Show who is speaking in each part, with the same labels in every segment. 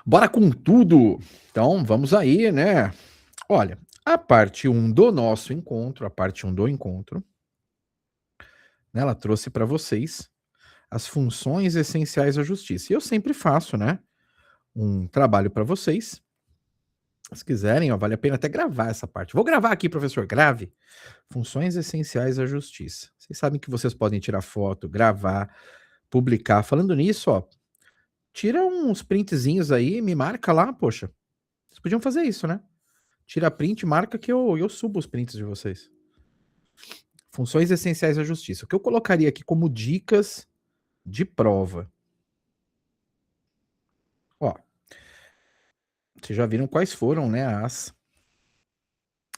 Speaker 1: Bora com tudo! Então, vamos aí, né? Olha, a parte 1 do nosso encontro, a parte 1 do encontro, né, ela trouxe para vocês as funções essenciais da justiça. E eu sempre faço, né, um trabalho para vocês. Se quiserem, ó, vale a pena até gravar essa parte. Vou gravar aqui, professor, grave. Funções essenciais da justiça. Vocês sabem que vocês podem tirar foto, gravar, publicar. Falando nisso, ó, tira uns printzinhos aí, me marca lá, poxa. Vocês podiam fazer isso, né? Tira print, marca que eu subo os prints de vocês. Funções essenciais da justiça. O que eu colocaria aqui como dicas de prova? Ó, vocês já viram quais foram, né, as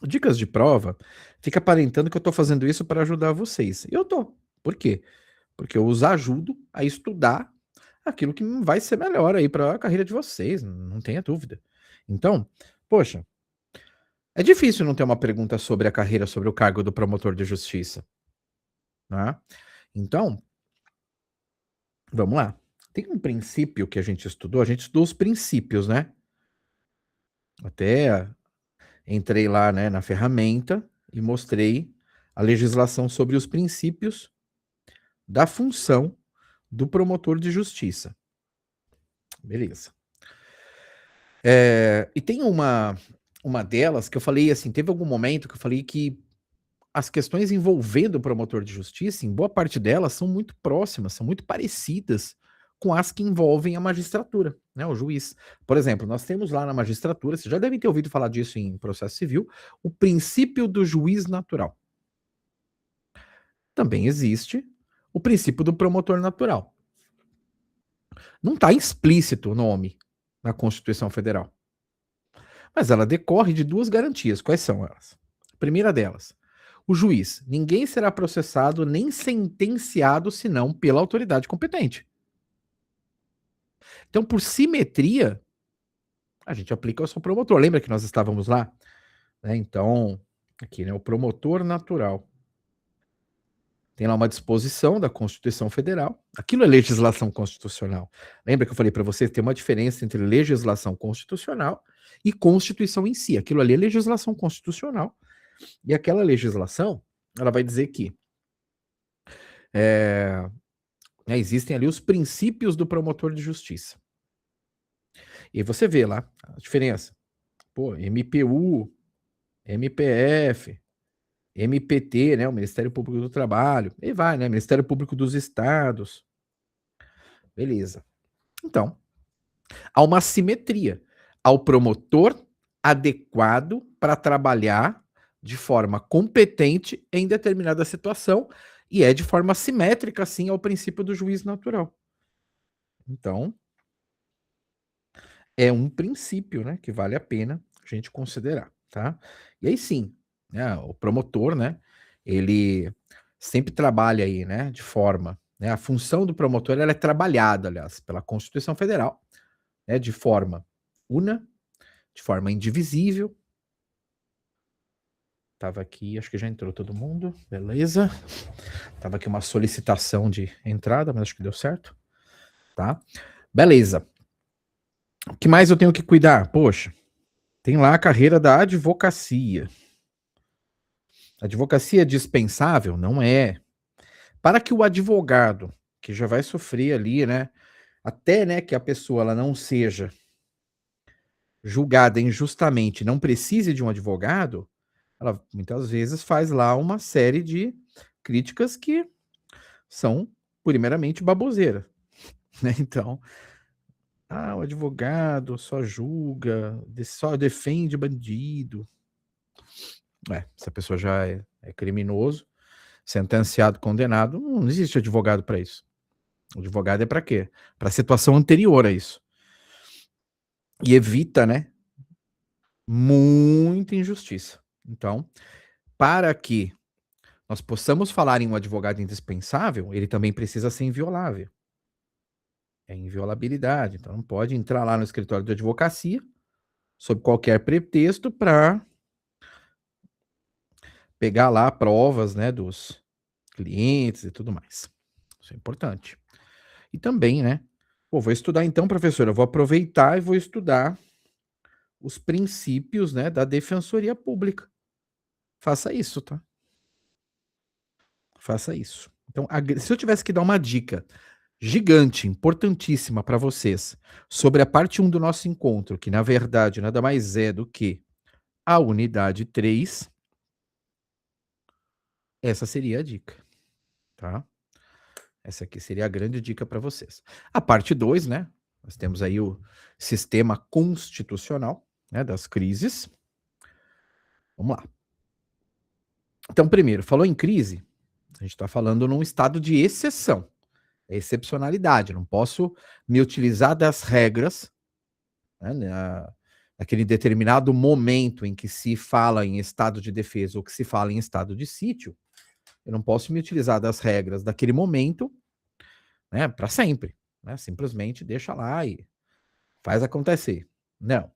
Speaker 1: dicas de prova. Fica aparentando que eu tô fazendo isso para ajudar vocês. E eu tô. Por quê? Porque eu os ajudo a estudar aquilo que vai ser melhor aí para a carreira de vocês, não tenha dúvida. Então, poxa, é difícil não ter uma pergunta sobre a carreira, sobre o cargo do promotor de justiça, né? Então, vamos lá. Tem um princípio que a gente estudou os princípios, né? Até entrei lá, né, na ferramenta e mostrei a legislação sobre os princípios da função do promotor de justiça. Beleza. E tem uma delas que eu falei assim, teve algum momento que eu falei que as questões envolvendo o promotor de justiça, em boa parte delas, são muito próximas, são muito parecidas com as que envolvem a magistratura, né, o juiz. Por exemplo, nós temos lá na magistratura, vocês já devem ter ouvido falar disso em processo civil, o princípio do juiz natural. Também existe o princípio do promotor natural. Não está explícito o nome na Constituição Federal, mas ela decorre de duas garantias. Quais são elas? A primeira delas, o juiz, ninguém será processado nem sentenciado senão pela autoridade competente. Então, por simetria, a gente aplica ao seu promotor. Lembra que nós estávamos lá? Né? Então, aqui, né, o promotor natural. Tem lá uma disposição da Constituição Federal. Aquilo é legislação constitucional. Lembra que eu falei para vocês que tem uma diferença entre legislação constitucional e Constituição em si. Aquilo ali é legislação constitucional. E aquela legislação, ela vai dizer que existem ali os princípios do promotor de justiça. E você vê lá a diferença. Pô, MPU, MPF, MPT, né, o Ministério Público do Trabalho, e vai, né, Ministério Público dos Estados. Beleza. Então, há uma simetria ao promotor adequado para trabalhar de forma competente em determinada situação e é de forma simétrica, sim, ao princípio do juiz natural. Então, é um princípio, né, que vale a pena a gente considerar, tá? E aí sim, né, o promotor, né, ele sempre trabalha aí, né, de forma, né, a função do promotor ela é trabalhada, aliás, pela Constituição Federal, né, de forma una, de forma indivisível. Tava aqui, acho que já entrou todo mundo, beleza? Tava aqui uma solicitação de entrada, mas acho que deu certo, tá? Beleza. O que mais eu tenho que cuidar? Poxa, tem lá a carreira da advocacia. A advocacia é dispensável? Não é. Para que o advogado, que já vai sofrer ali, né, até, né, que a pessoa ela não seja julgada injustamente, não precise de um advogado, ela muitas vezes faz lá uma série de críticas que são primeiramente baboseira, né? Então, o advogado só julga, só defende bandido. Se a pessoa já é criminoso, sentenciado, condenado, não existe advogado para isso. O advogado é para quê? Para a situação anterior a isso. E evita, né, muita injustiça. Então, para que nós possamos falar em um advogado indispensável, ele também precisa ser inviolável. É inviolabilidade. Então, não pode entrar lá no escritório de advocacia, sob qualquer pretexto, para pegar lá provas, né, dos clientes e tudo mais. Isso é importante. E também, né, Pô, vou estudar então, professor, eu vou aproveitar e vou estudar os princípios, né, da Defensoria Pública. Faça isso, tá? Faça isso. Então, se eu tivesse que dar uma dica gigante, importantíssima para vocês, sobre a parte 1 do nosso encontro, que na verdade nada mais é do que a unidade 3, essa seria a dica, tá? Essa aqui seria a grande dica para vocês. A parte 2, né? Nós temos aí o sistema constitucional, né, das crises. Vamos lá. Então, primeiro, falou em crise, a gente está falando num estado de exceção, é excepcionalidade. Não posso me utilizar das regras, né, naquele determinado momento em que se fala em estado de defesa ou que se fala em estado de sítio. Eu não posso me utilizar das regras daquele momento, né, para sempre. Né? Simplesmente deixa lá e faz acontecer. Não.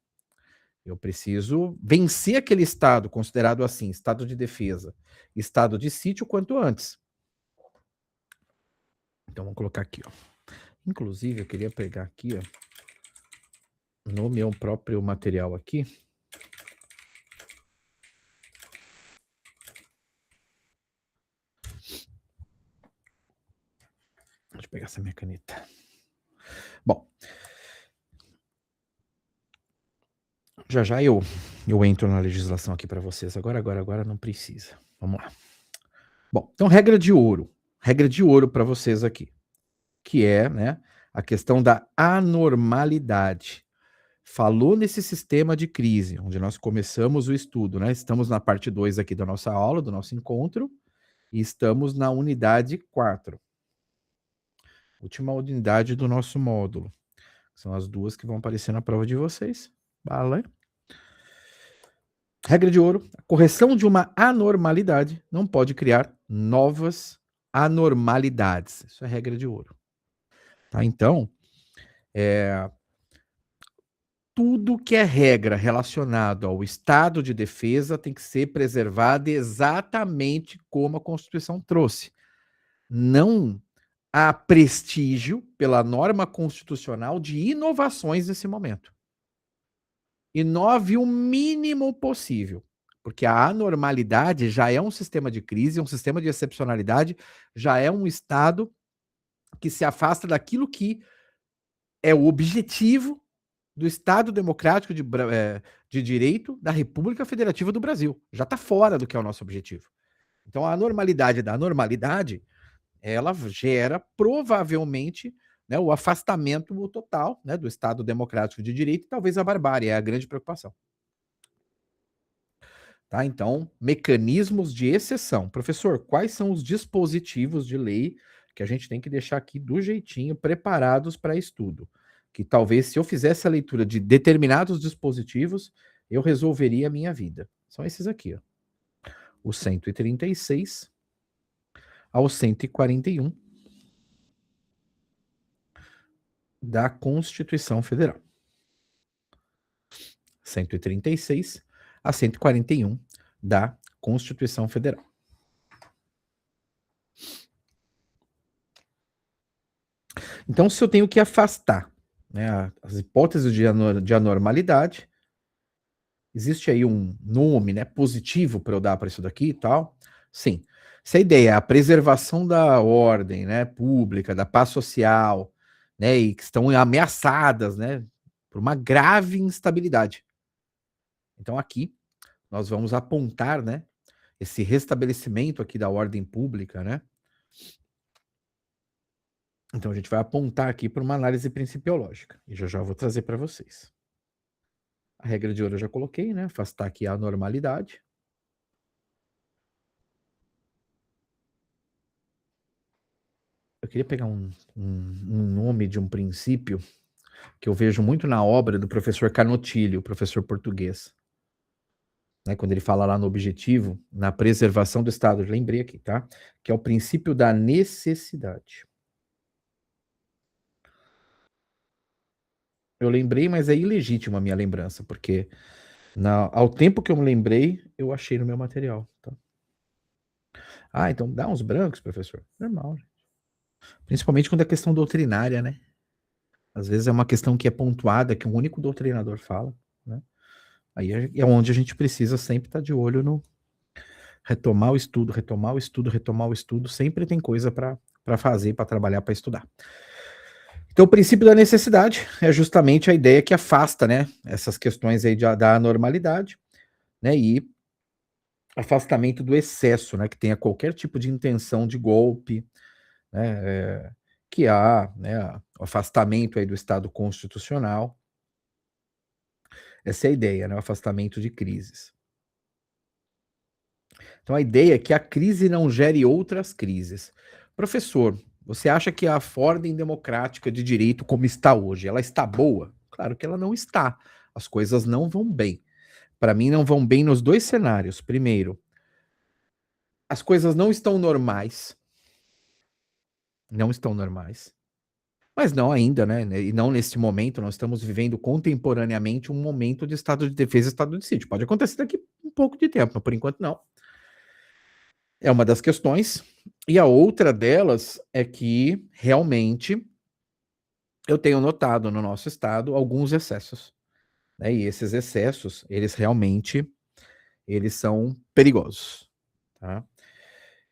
Speaker 1: Eu preciso vencer aquele estado considerado assim, estado de defesa, estado de sítio, quanto antes. Então, vamos colocar aqui, ó. Inclusive, eu queria pegar aqui, ó, no meu próprio material aqui. Deixa eu pegar essa minha caneta. Bom, já eu entro na legislação aqui para vocês. Agora não precisa. Vamos lá. Bom, então regra de ouro para vocês aqui, que é, né, a questão da anormalidade. Falou nesse sistema de crise, onde nós começamos o estudo, né? Estamos na parte 2 aqui da nossa aula, do nosso encontro, e estamos na unidade 4. Última unidade do nosso módulo. São as duas que vão aparecer na prova de vocês. Bala. Regra de ouro: a correção de uma anormalidade não pode criar novas anormalidades. Isso é regra de ouro. Tá? Então, tudo que é regra relacionado ao estado de defesa tem que ser preservado exatamente como a Constituição trouxe. Não há prestígio pela norma constitucional de inovações nesse momento. Inove o mínimo possível, porque a anormalidade já é um sistema de crise, um sistema de excepcionalidade, já é um estado que se afasta daquilo que é o objetivo do Estado Democrático de Direito da República Federativa do Brasil. Já está fora do que é o nosso objetivo. Então, a anormalidade da anormalidade, ela gera provavelmente, né, o afastamento total, né, do Estado Democrático de Direito e talvez a barbárie, é a grande preocupação. Tá? Então, mecanismos de exceção. Professor, quais são os dispositivos de lei que a gente tem que deixar aqui do jeitinho, preparados para estudo? Que talvez, se eu fizesse a leitura de determinados dispositivos, eu resolveria a minha vida. São esses aqui, ó. O 136 ao 141 da Constituição Federal. 136 a 141 da Constituição Federal. Então, se eu tenho que afastar, né, as hipóteses de anormalidade, existe aí um nome, né, positivo para eu dar para isso daqui e tal? Sim. Se a ideia é a preservação da ordem, né, pública, da paz social, né, e que estão ameaçadas, né, por uma grave instabilidade. Então, aqui, nós vamos apontar, né, esse restabelecimento aqui da ordem pública, né? Então, a gente vai apontar aqui para uma análise principiológica. E já vou trazer para vocês. A regra de ouro eu já coloquei, né? Afastar aqui a normalidade. Eu queria pegar um nome de um princípio que eu vejo muito na obra do professor Canotilho, professor português. Né, quando ele fala lá no objetivo, na preservação do Estado, eu lembrei aqui, tá? Que é o princípio da necessidade. Eu lembrei, mas é ilegítima a minha lembrança, porque ao tempo que eu me lembrei, eu achei no meu material. Tá? Ah, então dá uns brancos, professor. Normal. Principalmente quando é questão doutrinária, né? Às vezes é uma questão que é pontuada, que um único doutrinador fala, né? Aí é onde a gente precisa sempre estar de olho no retomar o estudo, retomar o estudo, retomar o estudo. Sempre tem coisa para fazer, para trabalhar, para estudar. Então, o princípio da necessidade é justamente a ideia que afasta, né, essas questões aí da anormalidade, né, e afastamento do excesso, né, que tenha qualquer tipo de intenção de golpe, né, que há, né, o afastamento aí do Estado constitucional. Essa é a ideia, né, o afastamento de crises. Então, a ideia é que a crise não gere outras crises. Professor, você acha que a ordem democrática de direito como está hoje, ela está boa? Claro que ela não está. As coisas não vão bem. Para mim, não vão bem nos dois cenários. Primeiro, as coisas não estão normais. Não estão normais. Mas não ainda, né? E não neste momento, nós estamos vivendo contemporaneamente um momento de estado de defesa e estado de sítio. Pode acontecer daqui um pouco de tempo, mas por enquanto não. É uma das questões. E a outra delas é que realmente eu tenho notado no nosso estado alguns excessos, né? E esses excessos, eles realmente eles são perigosos, tá?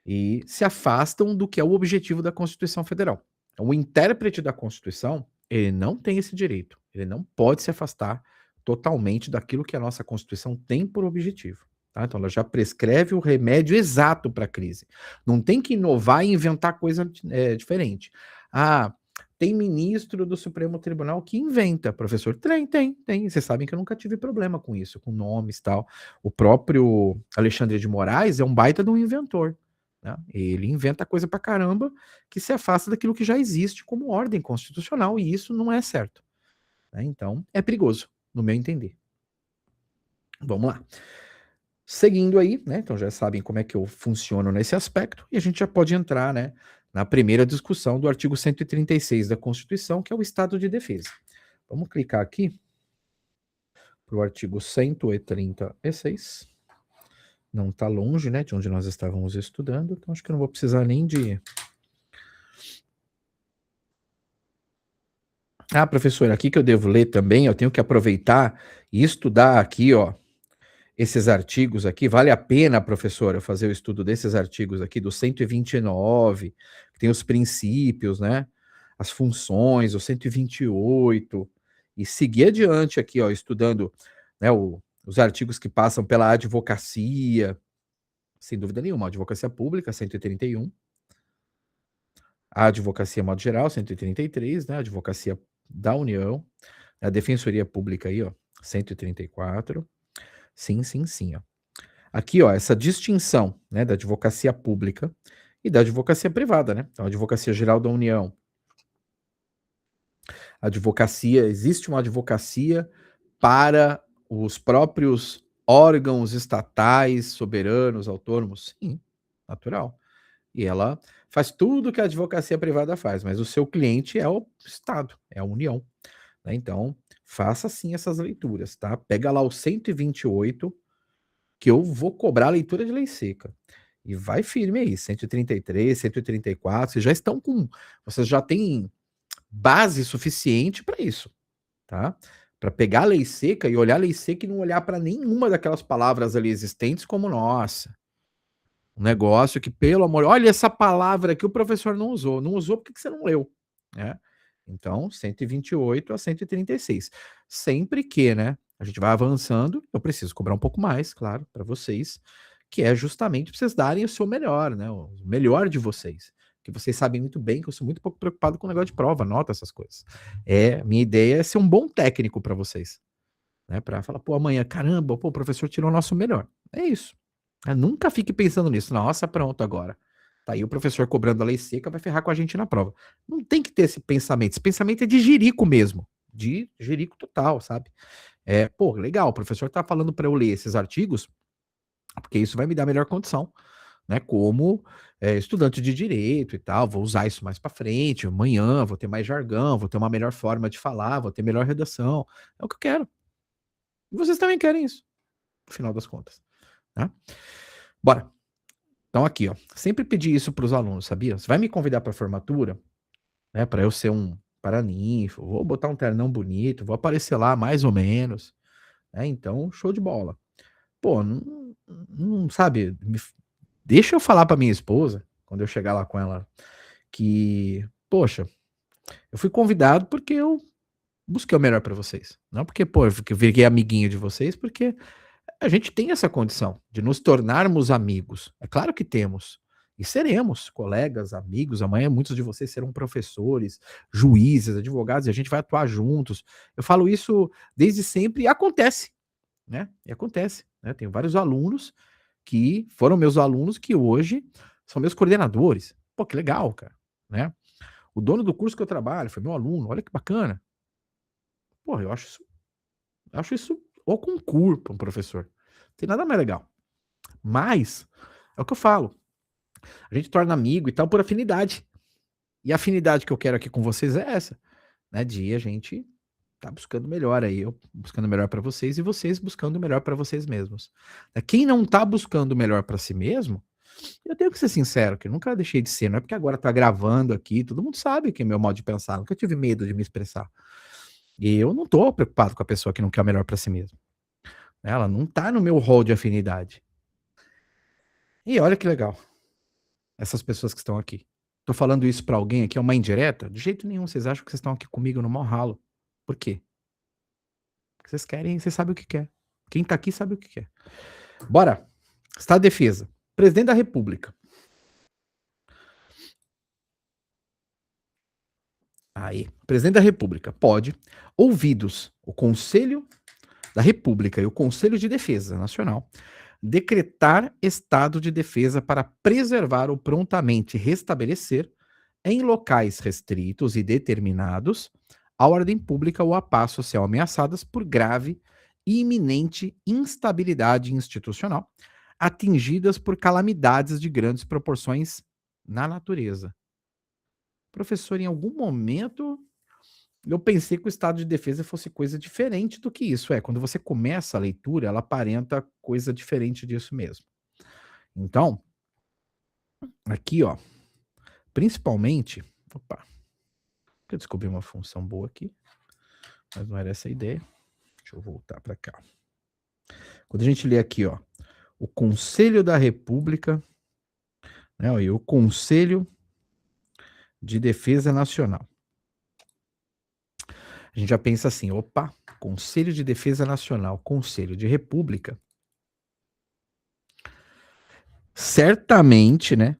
Speaker 1: E se afastam do que é o objetivo da Constituição Federal. O intérprete da Constituição, ele não tem esse direito, ele não pode se afastar totalmente daquilo que a nossa Constituição tem por objetivo. Tá? Então, ela já prescreve o remédio exato para a crise. Não tem que inovar e inventar coisa diferente. Ah, tem ministro do Supremo Tribunal que inventa, professor. Tem. Vocês sabem que eu nunca tive problema com isso, com nomes e tal. O próprio Alexandre de Moraes é um baita de um inventor. Né? Ele inventa coisa pra caramba que se afasta daquilo que já existe como ordem constitucional, e isso não é certo. Né? Então, é perigoso, no meu entender. Vamos lá. Seguindo aí, né? Então já sabem como é que eu funciono nesse aspecto, e a gente já pode entrar, né, na primeira discussão do artigo 136 da Constituição, que é o estado de defesa. Vamos clicar aqui para o artigo 136. Não está longe, né, de onde nós estávamos estudando, então acho que eu não vou precisar nem de... Ah, professor, aqui que eu devo ler também, eu tenho que aproveitar e estudar aqui, ó, esses artigos aqui. Vale a pena, professor, eu fazer o estudo desses artigos aqui, do 129, que tem os princípios, né, as funções, o 128, e seguir adiante aqui, ó, estudando, né, os artigos que passam pela advocacia, sem dúvida nenhuma, a advocacia pública, 131, a advocacia modo geral, 133, né, a advocacia da União, a Defensoria Pública aí, ó, 134. Sim, ó. Aqui, ó, essa distinção, né, da advocacia pública e da advocacia privada, né? Então, a Advocacia Geral da União. Existe uma advocacia para os próprios órgãos estatais, soberanos, autônomos? Sim, natural. E ela faz tudo que a advocacia privada faz, mas o seu cliente é o Estado, é a União. Né? Então, faça sim essas leituras, tá? Pega lá o 128, que eu vou cobrar a leitura de lei seca. E vai firme aí, 133, 134, vocês já têm base suficiente para isso, tá? Para pegar a lei seca e olhar a lei seca e não olhar para nenhuma daquelas palavras ali existentes como, nossa, um negócio que, pelo amor, olha essa palavra que o professor não usou. Não usou porque você não leu, né? Então, 128 a 136. Sempre que, né, a gente vai avançando, eu preciso cobrar um pouco mais, claro, para vocês, que é justamente para vocês darem o seu melhor, né? O melhor de vocês. Que vocês sabem muito bem que eu sou muito pouco preocupado com o negócio de prova, nota essas coisas. Minha ideia é ser um bom técnico para vocês, né? Para falar, pô, amanhã, caramba, pô, o professor tirou o nosso melhor. É isso. Nunca fique pensando nisso. Nossa, pronto, agora. Tá aí o professor cobrando a lei seca, vai ferrar com a gente na prova. Não tem que ter esse pensamento. Esse pensamento é de jirico mesmo. De jirico total, sabe? Pô, legal, o professor tá falando para eu ler esses artigos, porque isso vai me dar melhor condição, né? Como estudante de direito e tal, vou usar isso mais para frente, amanhã vou ter mais jargão, vou ter uma melhor forma de falar, vou ter melhor redação. É o que eu quero. E vocês também querem isso, no final das contas. Né? Bora. Então aqui, ó, sempre pedi isso para os alunos, sabia? Você vai me convidar para a formatura, né, para eu ser um paraninfo, vou botar um ternão bonito, vou aparecer lá mais ou menos, né? Então, show de bola. Pô, não sabe, deixa eu falar pra minha esposa, quando eu chegar lá com ela, que, poxa, eu fui convidado porque eu busquei o melhor pra vocês. Não porque, pô, eu virei amiguinho de vocês, porque a gente tem essa condição de nos tornarmos amigos. É claro que temos. E seremos colegas, amigos. Amanhã muitos de vocês serão professores, juízes, advogados, e a gente vai atuar juntos. Eu falo isso desde sempre e acontece, né? E acontece, né? Tenho vários alunos que foram meus alunos que hoje são meus coordenadores. Pô, que legal, cara, né? O dono do curso que eu trabalho foi meu aluno. Olha que bacana. Pô, eu acho isso o concurso para um professor. Não tem nada mais legal. Mas, é o que eu falo, a gente torna amigo e tal por afinidade. E a afinidade que eu quero aqui com vocês é essa, né? De a gente tá buscando melhor aí, eu buscando melhor para vocês e vocês buscando melhor para vocês mesmos. Quem não tá buscando melhor para si mesmo, eu tenho que ser sincero, que eu nunca deixei de ser, não é porque agora tá gravando aqui, todo mundo sabe que é meu modo de pensar, nunca tive medo de me expressar. E eu não tô preocupado com a pessoa que não quer o melhor para si mesmo. Ela não tá no meu rol de afinidade. E olha que legal, essas pessoas que estão aqui. Tô falando isso pra alguém aqui, é uma indireta? De jeito nenhum, vocês acham que vocês estão aqui comigo no maior ralo. Por quê? Porque vocês querem, vocês sabem o que quer. Quem tá aqui sabe o que quer. Bora. Estado de defesa. Presidente da República. Aí. Presidente da República pode, ouvidos o Conselho da República e o Conselho de Defesa Nacional, decretar estado de defesa para preservar ou prontamente restabelecer, em locais restritos e determinados, a ordem pública ou a paz social ameaçadas por grave e iminente instabilidade institucional, atingidas por calamidades de grandes proporções na natureza. Professor, em algum momento eu pensei que o estado de defesa fosse coisa diferente do que isso. Quando você começa a leitura, ela aparenta coisa diferente disso mesmo. Então, aqui, ó, principalmente, opa, eu descobri uma função boa aqui, mas não era essa a ideia. Deixa eu voltar para cá. Quando a gente lê aqui, ó, o Conselho da República, né, e o Conselho de Defesa Nacional. A gente já pensa assim, opa, Conselho de Defesa Nacional, Conselho de República. Certamente, né,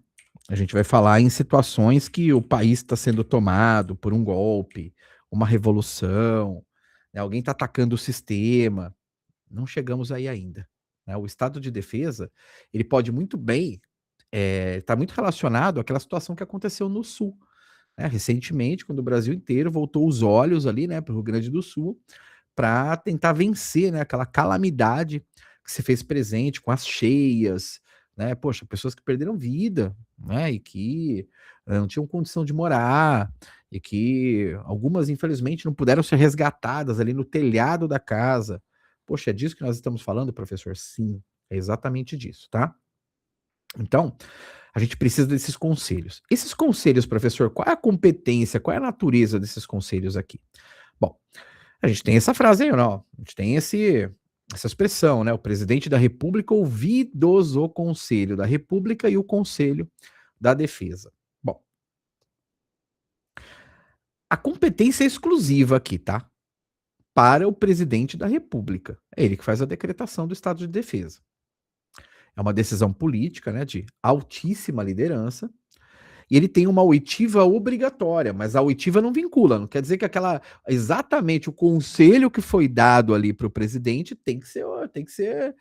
Speaker 1: a gente vai falar em situações que o país está sendo tomado por um golpe, uma revolução, né, alguém está atacando o sistema. Não chegamos aí ainda, né? O estado de defesa, ele pode muito bem tá muito relacionado àquela situação que aconteceu no Sul, né? Recentemente, quando o Brasil inteiro voltou os olhos ali, né, para o Rio Grande do Sul, para tentar vencer, né, aquela calamidade que se fez presente com as cheias, né? Poxa, pessoas que perderam vida, né? E que não tinham condição de morar, e que algumas, infelizmente, não puderam ser resgatadas ali no telhado da casa. Poxa, é disso que nós estamos falando, professor? Sim, é exatamente disso, tá? Então, a gente precisa desses conselhos. Esses conselhos, professor, qual é a competência, qual é a natureza desses conselhos aqui? Bom, a gente tem essa frase aí, não? A gente tem essa expressão, né? O presidente da República ouvidos o Conselho da República e o Conselho da Defesa. Bom, a competência é exclusiva aqui, tá? Para o presidente da República. É ele que faz a decretação do estado de defesa. É uma decisão política, né, de altíssima liderança, e ele tem uma oitiva obrigatória, mas a oitiva não vincula, não quer dizer que exatamente o conselho que foi dado ali para o presidente tem que ser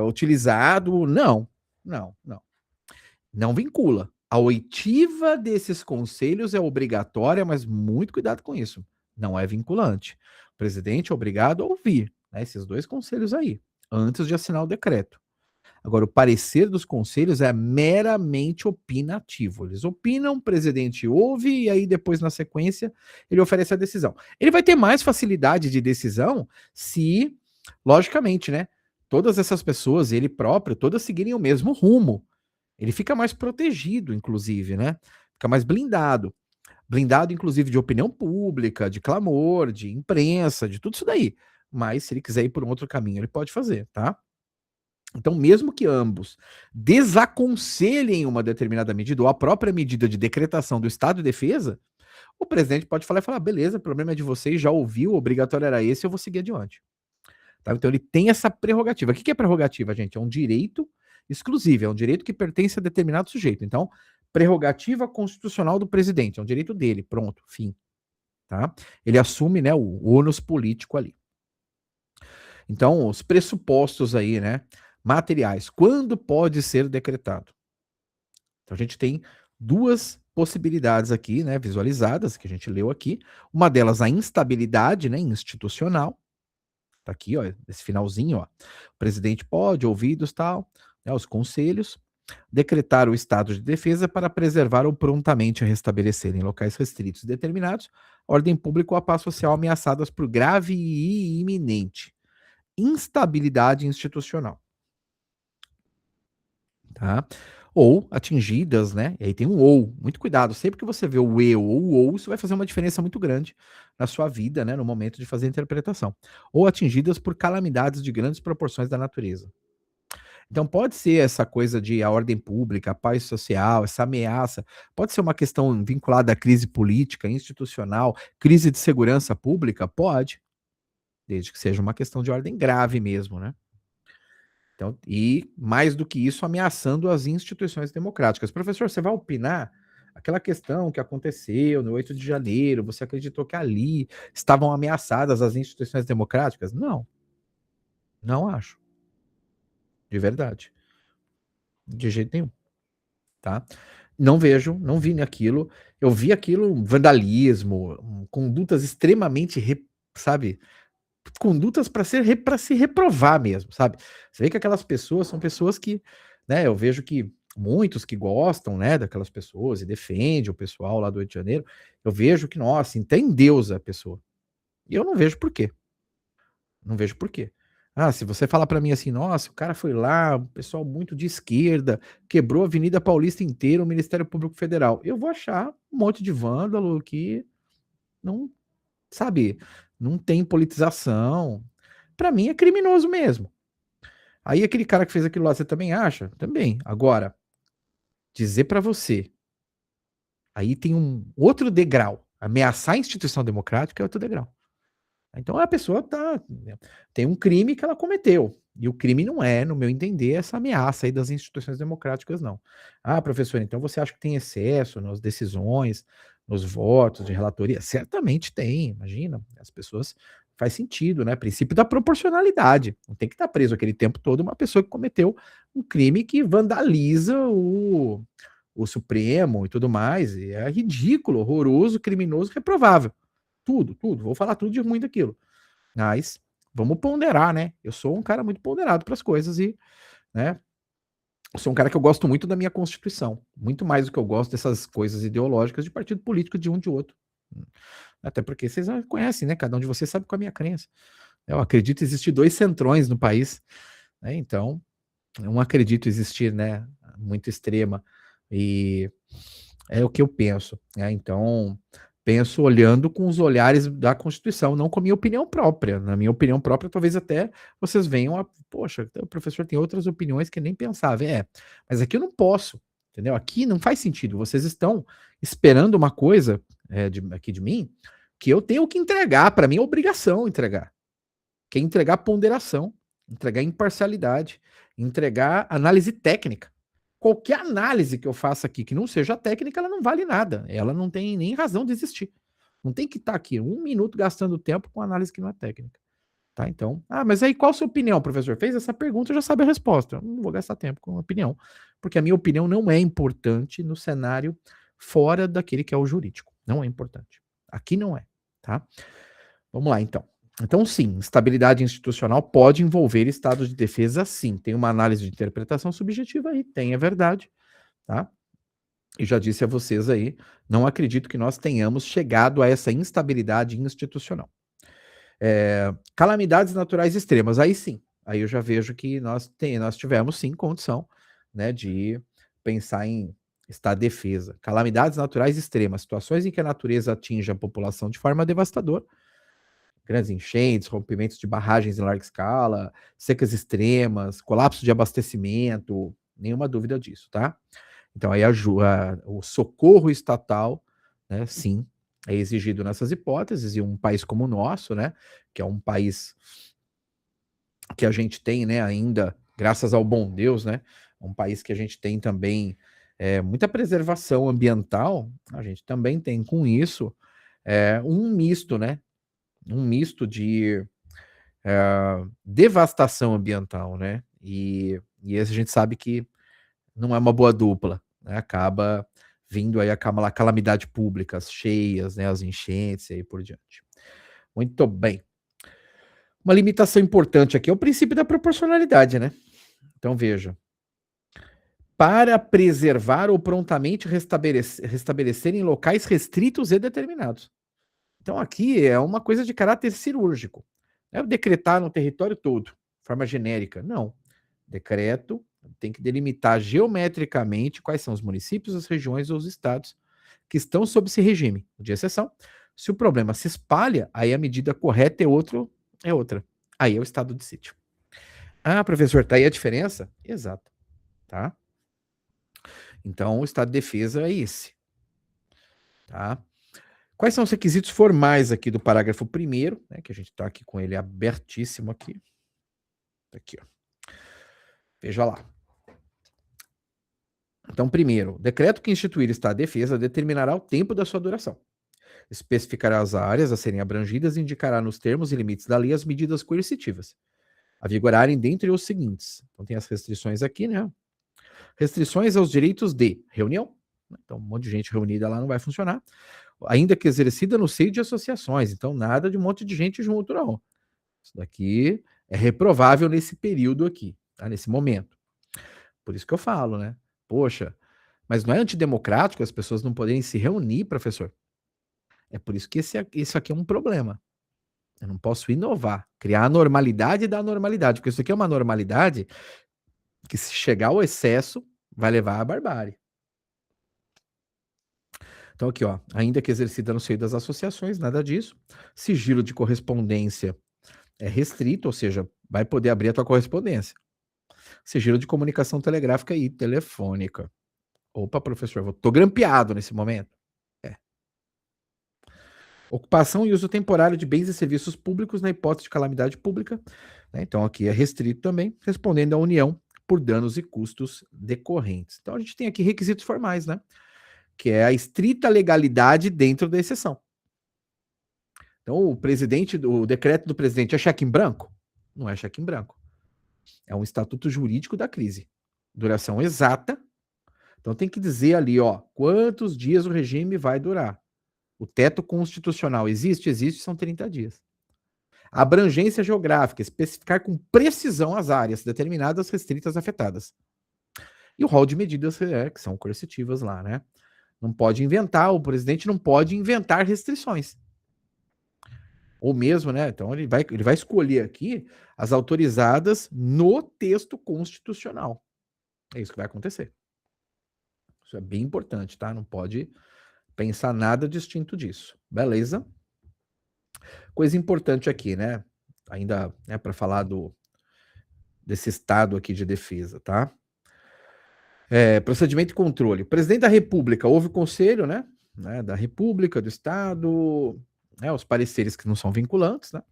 Speaker 1: utilizado, não vincula. A oitiva desses conselhos é obrigatória, mas muito cuidado com isso, não é vinculante. O presidente é obrigado a ouvir, né, esses dois conselhos aí, antes de assinar o decreto. Agora, o parecer dos conselhos é meramente opinativo. Eles opinam, o presidente ouve e aí depois, na sequência, ele oferece a decisão. Ele vai ter mais facilidade de decisão se, logicamente, né, todas essas pessoas, ele próprio, todas seguirem o mesmo rumo. Ele fica mais protegido, inclusive, né? Fica mais blindado. blindado inclusive de opinião pública, de clamor, de imprensa, de tudo isso daí. Mas se ele quiser ir por um outro caminho, ele pode fazer, tá? Então, mesmo que ambos desaconselhem uma determinada medida, ou a própria medida de decretação do estado de defesa, o presidente pode falar, beleza, o problema é de vocês, já ouviu, o obrigatório era esse, eu vou seguir adiante. Tá? Então ele tem essa prerrogativa. O que é prerrogativa, gente? É um direito exclusivo, é um direito que pertence a determinado sujeito. Então, prerrogativa constitucional do presidente, é um direito dele, pronto, fim. Tá? Ele assume, né, o ônus político ali. Então, os pressupostos aí, né, materiais, quando pode ser decretado? Então a gente tem duas possibilidades aqui, né, visualizadas, que a gente leu aqui. Uma delas, a instabilidade, né, institucional. Tá aqui, ó, esse finalzinho, ó. O presidente pode, ouvidos tal, né, os conselhos, decretar o estado de defesa para preservar ou prontamente restabelecer em locais restritos e determinados ordem pública ou a paz social ameaçadas por grave e iminente instabilidade institucional, tá? Ou atingidas, né? E aí tem um ou. Muito cuidado, sempre que você vê o eu ou o ou, isso vai fazer uma diferença muito grande na sua vida, né? No momento de fazer a interpretação. Ou atingidas por calamidades de grandes proporções da natureza. Então pode ser essa coisa de a ordem pública, a paz social, essa ameaça, pode ser uma questão vinculada à crise política, institucional, crise de segurança pública? Pode, desde que seja uma questão de ordem grave mesmo, né? Então, e mais do que isso, ameaçando as instituições democráticas. Professor, você vai opinar? Aquela questão que aconteceu no 8 de janeiro, você acreditou que ali estavam ameaçadas as instituições democráticas? Não, não acho. De verdade. De jeito nenhum, tá? Não vejo, não vi naquilo. Eu vi aquilo, vandalismo, condutas extremamente, sabe, condutas para se reprovar mesmo, sabe? Você vê que aquelas pessoas são pessoas que, né, eu vejo que muitos que gostam, né, daquelas pessoas e defendem o pessoal lá do Rio de Janeiro, eu vejo que, nossa, tem Deus a pessoa. E eu não vejo por quê. Não vejo por quê. Ah, se você falar para mim assim, nossa, o cara foi lá, um pessoal muito de esquerda, quebrou a Avenida Paulista inteira, o Ministério Público Federal. Eu vou achar um monte de vândalo que não, sabe, não tem politização. Para mim é criminoso mesmo. Aí aquele cara que fez aquilo lá, você também acha? Também. Agora, dizer para você, aí tem um outro degrau. Ameaçar a instituição democrática é outro degrau. Então a pessoa tem um crime que ela cometeu. E o crime não é, no meu entender, essa ameaça aí das instituições democráticas, não. Ah, professor, então você acha que tem excesso nas decisões, nos votos de relatoria? Certamente tem, imagina. As pessoas. Faz sentido, né? Princípio da proporcionalidade. Não tem que estar preso aquele tempo todo uma pessoa que cometeu um crime que vandaliza o Supremo e tudo mais. E é ridículo, horroroso, criminoso, reprovável. Tudo, tudo. Vou falar tudo de ruim daquilo. Mas vamos ponderar, né? Eu sou um cara muito ponderado para as coisas e, né? Eu sou um cara que eu gosto muito da minha Constituição, muito mais do que eu gosto dessas coisas ideológicas de partido político de um de outro. Até porque vocês já conhecem, né? Cada um de vocês sabe qual é a minha crença. Eu acredito existir dois centrões no país, né? Então, eu não acredito existir, né? Muito extrema. E é o que eu penso, né? Então, penso olhando com os olhares da Constituição, não com a minha opinião própria. Na minha opinião própria, talvez até vocês venham a, poxa, o professor tem outras opiniões que nem pensava. Mas aqui eu não posso, entendeu? Aqui não faz sentido. Vocês estão esperando uma coisa aqui de mim que eu tenho que entregar. Para mim é obrigação entregar. Que é entregar ponderação, entregar imparcialidade, entregar análise técnica. Qualquer análise que eu faça aqui que não seja técnica, ela não vale nada. Ela não tem nem razão de existir. Não tem que estar aqui 1 minuto gastando tempo com análise que não é técnica. Tá? Então, mas aí qual a sua opinião, professor? Fez essa pergunta, já sabe a resposta. Eu não vou gastar tempo com opinião, porque a minha opinião não é importante no cenário fora daquele que é o jurídico. Não é importante. Aqui não é, tá? Vamos lá, então. Então, sim, estabilidade institucional pode envolver estado de defesa, sim. Tem uma análise de interpretação subjetiva aí, tem, é verdade, tá? E já disse a vocês aí, não acredito que nós tenhamos chegado a essa instabilidade institucional. Calamidades naturais extremas, aí sim. Aí eu já vejo que nós tivemos, sim, condição, né, de pensar em está a defesa. Calamidades naturais extremas, situações em que a natureza atinge a população de forma devastadora, grandes enchentes, rompimentos de barragens em larga escala, secas extremas, colapso de abastecimento, nenhuma dúvida disso, tá? Então aí o socorro estatal, né, sim, é exigido nessas hipóteses, e um país como o nosso, né, que é um país que a gente tem, né, ainda, graças ao bom Deus, né, um país que a gente tem também muita preservação ambiental, a gente também tem com isso um misto, né, um misto de devastação ambiental, né, e esse a gente sabe que não é uma boa dupla, né, acaba vindo aí a calamidade pública, as cheias, né, as enchentes e aí por diante. Muito bem. Uma limitação importante aqui é o princípio da proporcionalidade, né? Então veja, para preservar ou prontamente restabelecer em locais restritos e determinados. Então aqui é uma coisa de caráter cirúrgico. Não é decretar no território todo, de forma genérica. Não. Decreto tem que delimitar geometricamente quais são os municípios, as regiões ou os estados que estão sob esse regime de exceção. Se o problema se espalha, aí a medida correta é outra. Aí é o estado de sítio. Ah, professor, tá aí a diferença? Exato, tá? Então, o estado de defesa é esse, tá? Quais são os requisitos formais aqui do parágrafo 1º, né, que a gente está aqui com ele abertíssimo aqui. Aqui, ó. Veja lá. Então, primeiro, o decreto que instituir estado de defesa determinará o tempo da sua duração. Especificará as áreas a serem abrangidas e indicará nos termos e limites da lei as medidas coercitivas, a vigorarem dentre os seguintes. Então, tem as restrições aqui, né? Restrições aos direitos de reunião. Então, um monte de gente reunida lá não vai funcionar. Ainda que exercida no seio de associações. Então, nada de um monte de gente junto, não. Isso daqui é reprovável nesse período aqui, tá? Nesse momento. Por isso que eu falo, né? Poxa, mas não é antidemocrático as pessoas não poderem se reunir, professor? É por isso que isso aqui é um problema. Eu não posso inovar, criar a normalidade da normalidade, porque isso aqui é uma normalidade que, se chegar ao excesso, vai levar à barbárie. Então, aqui, ó, ainda que exercida no seio das associações, nada disso. Sigilo de correspondência é restrito, ou seja, vai poder abrir a tua correspondência. Sigilo de comunicação telegráfica e telefônica. Opa, professor, tô grampeado nesse momento. Ocupação e uso temporário de bens e serviços públicos na hipótese de calamidade pública. Né? Então, aqui é restrito também, respondendo à União por danos e custos decorrentes. Então, a gente tem aqui requisitos formais, né? Que é a estrita legalidade dentro da exceção. Então, o decreto do presidente é cheque em branco? Não é cheque em branco. É um estatuto jurídico da crise. Duração exata. Então, tem que dizer ali, ó, quantos dias o regime vai durar. O teto constitucional existe? Existe, são 30 dias. A abrangência geográfica, especificar com precisão as áreas determinadas, restritas, afetadas. E o rol de medidas que são coercitivas lá, né? Não pode inventar, o presidente não pode inventar restrições. Ou mesmo, né? Então ele vai escolher aqui as autorizadas no texto constitucional. É isso que vai acontecer. Isso é bem importante, tá? Não pode pensar nada distinto disso. Beleza? Coisa importante aqui, né? Ainda né, para falar desse estado aqui de defesa, tá? Procedimento e controle. O presidente da República ouve o conselho, né? Da República, do Estado, né, os pareceres que não são vinculantes, né?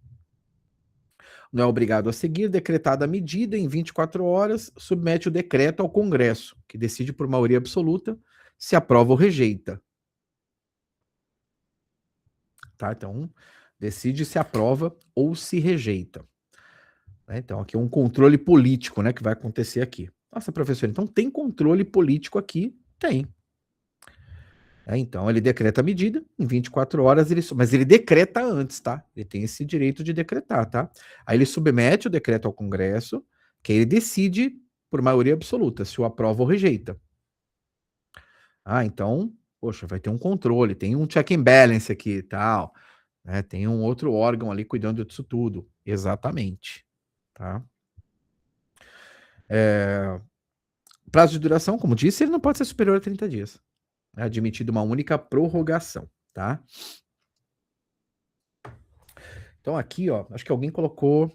Speaker 1: Não é obrigado a seguir, decretada a medida em 24 horas, submete o decreto ao Congresso, que decide por maioria absoluta se aprova ou rejeita. Tá? Então, decide se aprova ou se rejeita. Então, aqui é um controle político, né, que vai acontecer aqui. Nossa, professor, então tem controle político aqui? Tem. Então, ele decreta a medida, em 24 horas, mas ele decreta antes, tá? Ele tem esse direito de decretar, tá? Aí ele submete o decreto ao Congresso, que aí ele decide, por maioria absoluta, se o aprova ou rejeita. Então, poxa, vai ter um controle, tem um check and balance aqui e tal, né? Tem um outro órgão ali cuidando disso tudo. Exatamente, tá? Prazo de duração, como disse, ele não pode ser superior a 30 dias. É admitida uma única prorrogação, tá? Então aqui, ó, acho que alguém colocou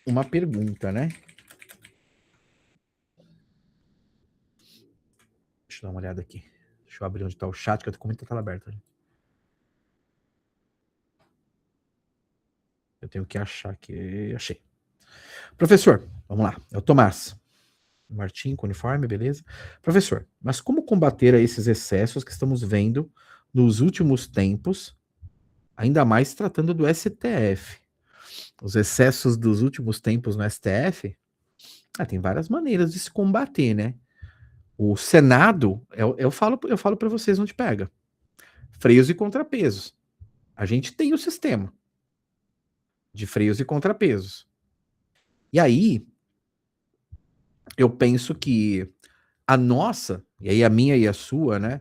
Speaker 1: uma pergunta, né? Deixa eu dar uma olhada aqui. Deixa eu abrir onde está o chat, que eu tô com muita tela aberta. Eu tenho que achar aqui. Achei. Professor, vamos lá. É o Tomás. Martim, com uniforme, beleza? Professor, mas como combater esses excessos que estamos vendo nos últimos tempos, ainda mais tratando do STF? Os excessos dos últimos tempos no STF? Tem várias maneiras de se combater, né? O Senado, eu falo para vocês onde pega. Freios e contrapesos. A gente tem o sistema de freios e contrapesos. E aí, eu penso que a nossa, e aí a minha e a sua, né?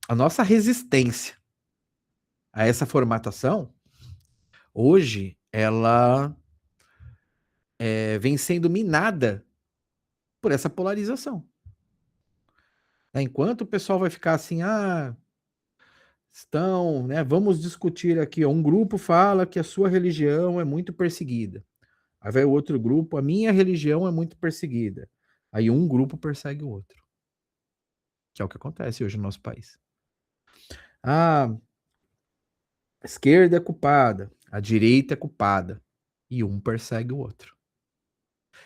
Speaker 1: A nossa resistência a essa formatação, hoje, ela vem sendo minada por essa polarização. Enquanto o pessoal vai ficar assim, estão, né? Vamos discutir aqui. Ó, um grupo fala que a sua religião é muito perseguida. Aí vai o outro grupo, a minha religião é muito perseguida. Aí um grupo persegue o outro. Que é o que acontece hoje no nosso país. A esquerda é culpada, a direita é culpada. E um persegue o outro.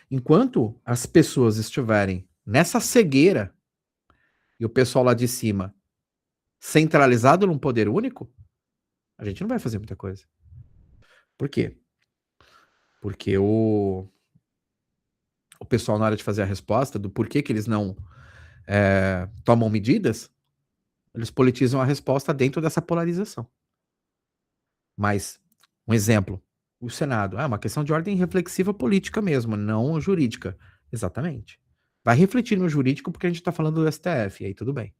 Speaker 1: Enquanto as pessoas estiverem nessa cegueira e o pessoal lá de cima centralizado num poder único, a gente não vai fazer muita coisa. Por quê? Porque o pessoal, na hora de fazer a resposta do porquê que eles não tomam medidas, eles politizam a resposta dentro dessa polarização. Mas, um exemplo, o Senado. É uma questão de ordem reflexiva política mesmo, não jurídica. Exatamente. Vai refletir no jurídico porque a gente está falando do STF, e aí tudo bem.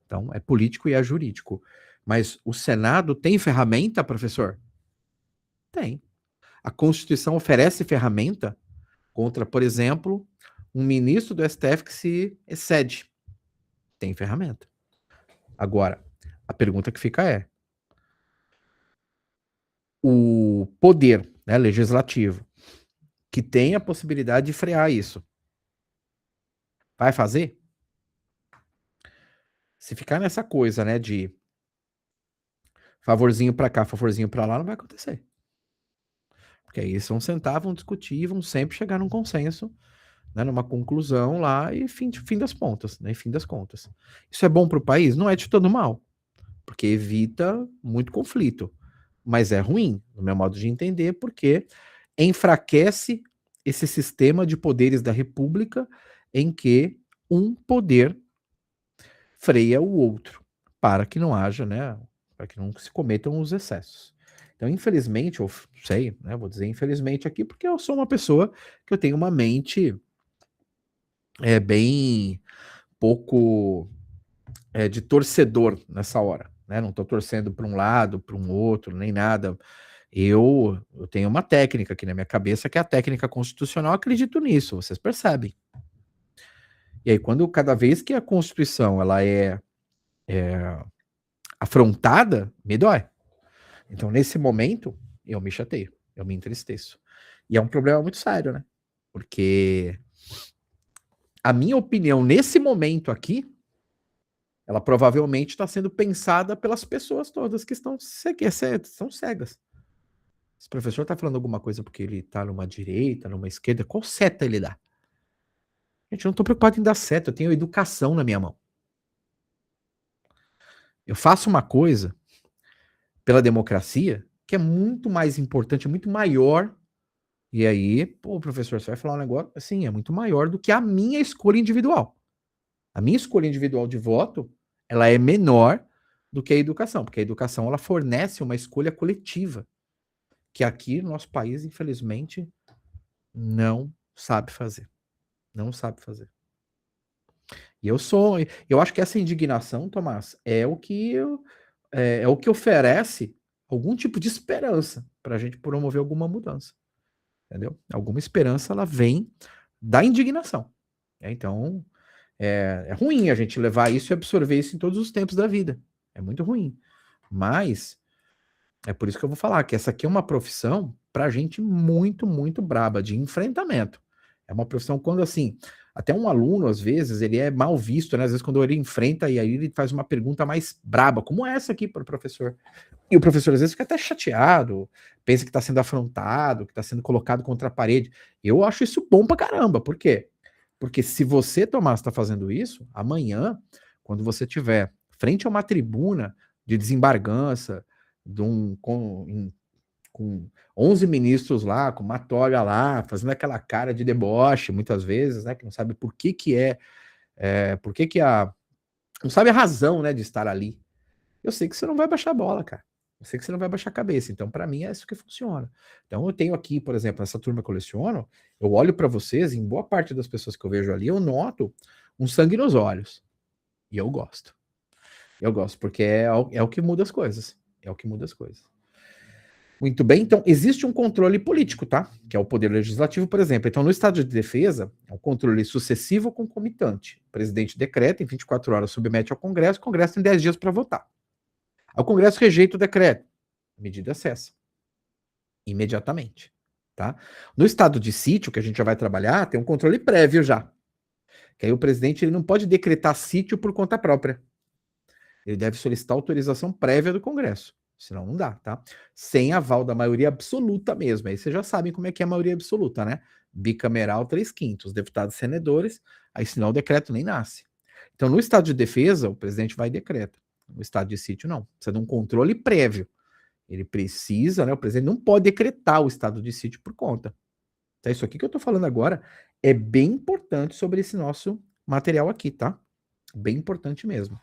Speaker 1: Então, é político e é jurídico. Mas o Senado tem ferramenta, professor? Tem. A Constituição oferece ferramenta contra, por exemplo, um ministro do STF que se excede. Tem ferramenta. Agora, a pergunta que fica é: o poder, né, legislativo, que tem a possibilidade de frear isso, vai fazer? Se ficar nessa coisa, né, de favorzinho para cá, favorzinho para lá, não vai acontecer. Porque aí eles vão sentar, vão discutir, vão sempre chegar num consenso, né, numa conclusão lá e fim das pontas, né, fim das contas. Isso é bom para o país? Não é de todo mal, porque evita muito conflito, mas é ruim, no meu modo de entender, porque enfraquece esse sistema de poderes da República em que um poder freia o outro, para que não haja, né, para que não se cometam os excessos. Então, infelizmente, eu sei, né, vou dizer infelizmente aqui, porque eu sou uma pessoa que eu tenho uma mente bem pouco de torcedor nessa hora, né? Não estou torcendo para um lado, para um outro, nem nada. Eu tenho uma técnica aqui na minha cabeça, que é a técnica constitucional, acredito nisso, vocês percebem. E aí, cada vez que a Constituição ela é afrontada, me dói. Então, nesse momento, eu me chateio, eu me entristeço. E é um problema muito sério, né? Porque a minha opinião nesse momento aqui, ela provavelmente está sendo pensada pelas pessoas todas que estão cegas. Se o professor está falando alguma coisa porque ele está numa direita, numa esquerda, qual seta ele dá? Gente, eu não estou preocupado em dar seta, eu tenho educação na minha mão. Eu faço uma coisa pela democracia que é muito mais importante, é muito maior. E aí, pô, professor, você vai falar um negócio assim, é muito maior do que a minha escolha individual. A minha escolha individual de voto, ela é menor do que a educação, porque a educação ela fornece uma escolha coletiva, que aqui no nosso país, infelizmente, não sabe fazer. Não sabe fazer. E eu acho que essa indignação, Tomás, é o que oferece algum tipo de esperança para a gente promover alguma mudança, entendeu? Alguma esperança, ela vem da indignação. Então, é ruim a gente levar isso e absorver isso em todos os tempos da vida. É muito ruim. Mas é por isso que eu vou falar que essa aqui é uma profissão pra gente muito, muito braba, de enfrentamento. É uma profissão quando, assim, até um aluno, às vezes, ele é mal visto, né? Às vezes, quando ele enfrenta e aí ele faz uma pergunta mais braba, como essa aqui para o professor. E o professor, às vezes, fica até chateado, pensa que está sendo afrontado, que está sendo colocado contra a parede. Eu acho isso bom pra caramba. Por quê? Porque se você, Tomás, está fazendo isso, amanhã, quando você tiver frente a uma tribuna de desembargança, com 11 ministros lá, com uma toga lá, fazendo aquela cara de deboche, muitas vezes, né, que não sabe por que por que não sabe a razão, né, de estar ali. Eu sei que você não vai baixar a bola, cara. Eu sei que você não vai baixar a cabeça. Então, para mim, é isso que funciona. Então, eu tenho aqui, por exemplo, essa turma que eu leciono, eu olho para vocês, em boa parte das pessoas que eu vejo ali, eu noto um sangue nos olhos. E eu gosto. Eu gosto, porque é o que muda as coisas. É o que muda as coisas. Muito bem, então existe um controle político, tá? Que é o poder legislativo, por exemplo. Então, no estado de defesa, é um controle sucessivo concomitante. O presidente decreta, em 24 horas submete ao Congresso, o Congresso tem 10 dias para votar. O Congresso rejeita o decreto, a medida cessa imediatamente, tá? No estado de sítio, que a gente já vai trabalhar, tem um controle prévio já. Que aí o presidente ele não pode decretar sítio por conta própria. Ele deve solicitar autorização prévia do Congresso. Senão não dá, tá? Sem aval da maioria absoluta mesmo. Aí vocês já sabem como é que é a maioria absoluta, né? Bicameral 3/5, deputados e senadores, aí senão o decreto nem nasce. Então, no estado de defesa, o presidente vai e decreta. No estado de sítio, não. Precisa de um controle prévio. Ele precisa, né? O presidente não pode decretar o estado de sítio por conta. Então, isso aqui que eu tô falando agora é bem importante sobre esse nosso material aqui, tá? Bem importante mesmo.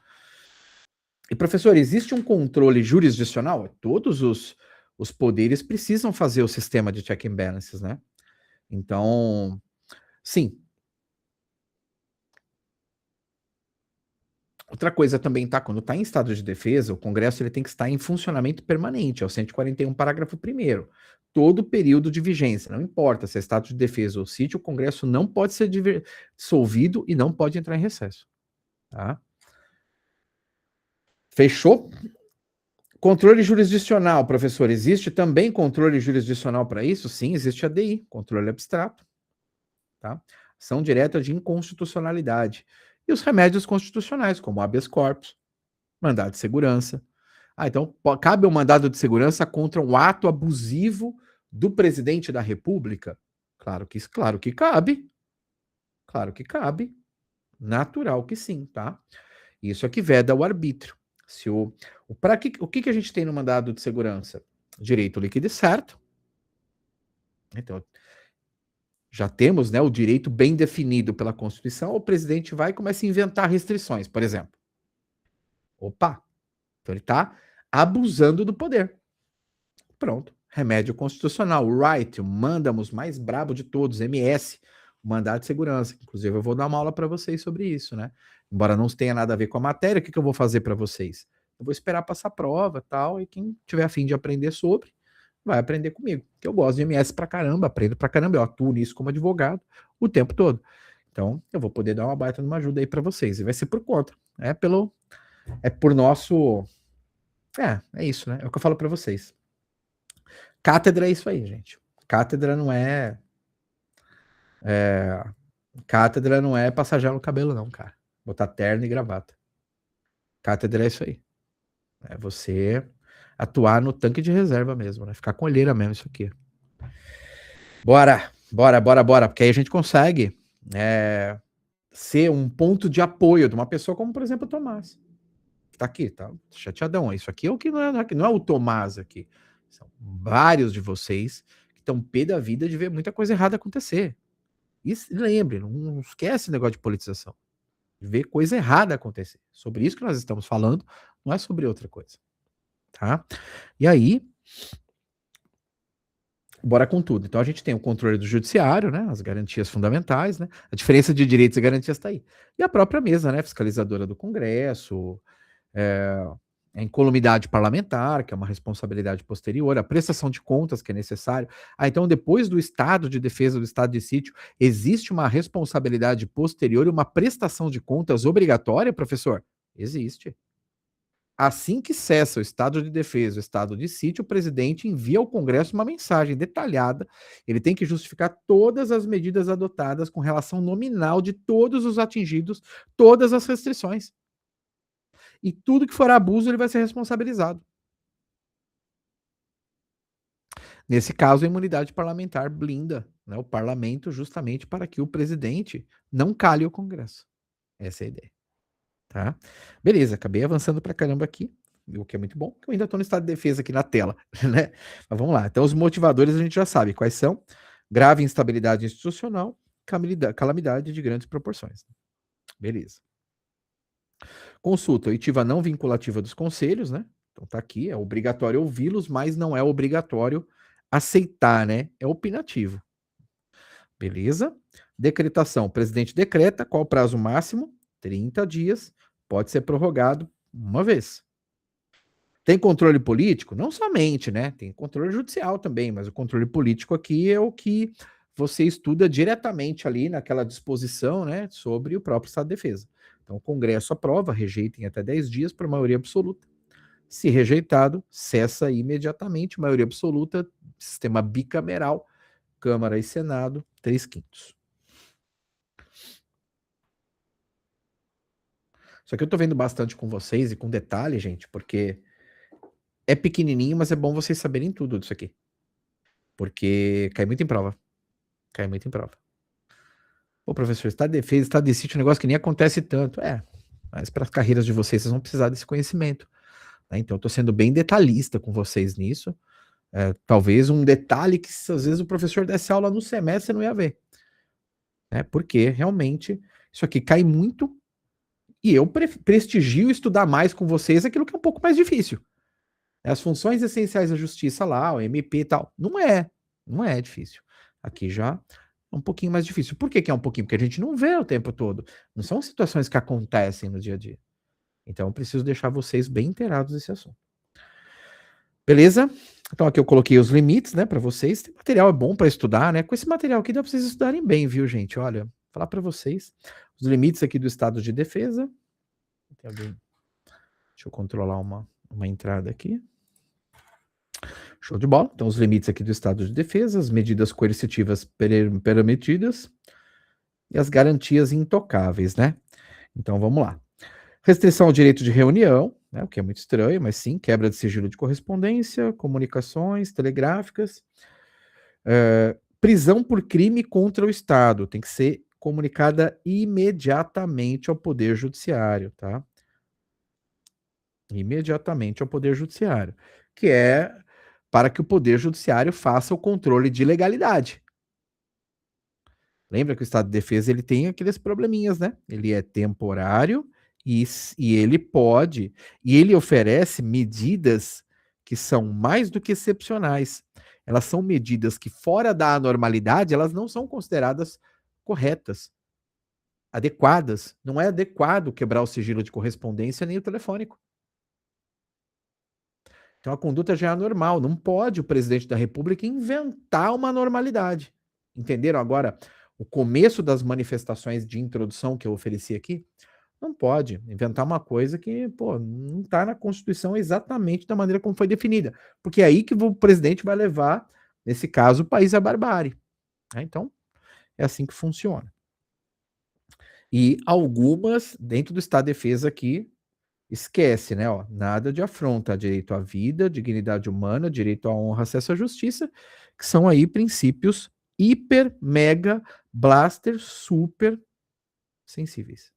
Speaker 1: E, professor, existe um controle jurisdicional? Todos os poderes precisam fazer o sistema de check and balances, né? Então, sim. Outra coisa também, tá? Quando está em estado de defesa, o Congresso ele tem que estar em funcionamento permanente, é o 141, parágrafo 1º. Todo período de vigência, não importa se é estado de defesa ou sítio, o Congresso não pode ser dissolvido e não pode entrar em recesso. Tá? Fechou? Controle jurisdicional, professor, existe também controle jurisdicional para isso? Sim, existe a DI, controle abstrato. Tá? Ação direta de inconstitucionalidade. E os remédios constitucionais, como habeas corpus, mandado de segurança. Então cabe um mandado de segurança contra um ato abusivo do presidente da República? Claro que cabe. Claro que cabe. Natural que sim, tá? Isso aqui veda o arbítrio. Se o que a gente tem no mandado de segurança? Direito líquido e certo. Então, já temos, né, o direito bem definido pela Constituição, o presidente vai e começa a inventar restrições, por exemplo. Opa! Então ele está abusando do poder. Pronto. Remédio constitucional. O right, o mandamos mais brabo de todos, MS, o mandado de segurança. Inclusive, eu vou dar uma aula para vocês sobre isso, né? Embora não tenha nada a ver com a matéria, o que eu vou fazer para vocês? Eu vou esperar passar a prova tal, e quem tiver a fim de aprender sobre, vai aprender comigo. Que eu gosto de MS pra caramba, aprendo pra caramba, eu atuo nisso como advogado o tempo todo. Então, eu vou poder dar uma baita de uma ajuda aí para vocês. E vai ser por conta. É por nosso. É isso, né? É o que eu falo para vocês. Cátedra é isso aí, gente. Cátedra não é. Cátedra não é passagear no cabelo, não, cara. Botar terno e gravata. Cátedra é isso aí. É você atuar no tanque de reserva mesmo, né? Ficar com olheira mesmo, isso aqui. Bora, porque aí a gente consegue ser um ponto de apoio de uma pessoa como, por exemplo, o Tomás. Tá aqui, tá chateadão. Isso aqui é o que não é o Tomás aqui. São vários de vocês que estão pé da vida de ver muita coisa errada acontecer. E lembre, não esquece o negócio de politização. De ver coisa errada acontecer. Sobre isso que nós estamos falando, não é sobre outra coisa. Tá? E aí, bora com tudo. Então a gente tem o controle do judiciário, né? As garantias fundamentais, né? A diferença de direitos e garantias está aí. E a própria mesa, né? Fiscalizadora do Congresso, A incolumidade parlamentar, que é uma responsabilidade posterior, a prestação de contas, que é necessário. Então, depois do estado de defesa, do estado de sítio, existe uma responsabilidade posterior e uma prestação de contas obrigatória, professor? Existe. Assim que cessa o estado de defesa, o estado de sítio, o presidente envia ao Congresso uma mensagem detalhada. Ele tem que justificar todas as medidas adotadas com relação nominal de todos os atingidos, todas as restrições. E tudo que for abuso, ele vai ser responsabilizado. Nesse caso, a imunidade parlamentar blinda, né, o parlamento justamente para que o presidente não cale o Congresso. Essa é a ideia. Tá? Beleza, acabei avançando pra caramba aqui, o que é muito bom, porque eu ainda estou no estado de defesa aqui na tela, né? Mas vamos lá. Então, os motivadores a gente já sabe quais são: grave instabilidade institucional, calamidade de grandes proporções. Beleza. Consulta oitiva não vinculativa dos conselhos, né? Então tá aqui, é obrigatório ouvi-los, mas não é obrigatório aceitar, né? É opinativo. Beleza? Decretação. O presidente decreta qual o prazo máximo? 30 dias. Pode ser prorrogado uma vez. Tem controle político? Não somente, né? Tem controle judicial também, mas o controle político aqui é o que você estuda diretamente ali naquela disposição, né, sobre o próprio Estado de Defesa. Então, o Congresso aprova, rejeita em até 10 dias por maioria absoluta. Se rejeitado, cessa imediatamente, maioria absoluta, sistema bicameral, Câmara e Senado, 3/5. Só que eu tô vendo bastante com vocês e com detalhe, gente, porque é pequenininho, mas é bom vocês saberem tudo disso aqui. Porque cai muito em prova. Cai muito em prova. Ô, professor, estado de defesa, estado de sítio, é um negócio que nem acontece tanto. Mas para as carreiras de vocês, vocês vão precisar desse conhecimento. Né? Então, eu tô sendo bem detalhista com vocês nisso. Talvez um detalhe que, às vezes, o professor desse aula no semestre, você não ia ver. Né? Porque, realmente, isso aqui cai muito. E eu prestigio estudar mais com vocês aquilo que é um pouco mais difícil. As funções essenciais da justiça lá, o MP e tal, não é difícil. Aqui já é um pouquinho mais difícil. Por que é um pouquinho? Porque a gente não vê o tempo todo. Não são situações que acontecem no dia a dia. Então eu preciso deixar vocês bem inteirados desse assunto. Beleza? Então aqui eu coloquei os limites, né, para vocês. Esse material é bom para estudar, né? Com esse material aqui dá para vocês estudarem bem, viu, gente? Olha, vou falar para vocês os limites aqui do estado de defesa. Deixa eu controlar uma entrada aqui. Show de bola. Então, os limites aqui do estado de defesa, as medidas coercitivas permitidas e as garantias intocáveis, né? Então, vamos lá. Restrição ao direito de reunião, né, o que é muito estranho, mas sim, quebra de sigilo de correspondência, comunicações telegráficas, prisão por crime contra o Estado, tem que ser comunicada imediatamente ao Poder Judiciário, tá? Imediatamente ao Poder Judiciário, que é para que o Poder Judiciário faça o controle de legalidade. Lembra que o Estado de Defesa ele tem aqueles probleminhas, né? Ele é temporário e ele oferece medidas que são mais do que excepcionais. Elas são medidas que, fora da anormalidade, elas não são consideradas corretas, adequadas. Não é adequado quebrar o sigilo de correspondência nem o telefônico. Então a conduta já é anormal. Não pode o presidente da República inventar uma normalidade. Entenderam agora o começo das manifestações de introdução que eu ofereci aqui? Não pode inventar uma coisa que, não está na Constituição exatamente da maneira como foi definida. Porque é aí que o presidente vai levar, nesse caso, o país à barbárie. Então, é assim que funciona. E algumas, dentro do Estado de Defesa aqui, esquece, né? Nada de afronta, direito à vida, dignidade humana, direito à honra, acesso à justiça, que são aí princípios hiper, mega, blaster, super sensíveis.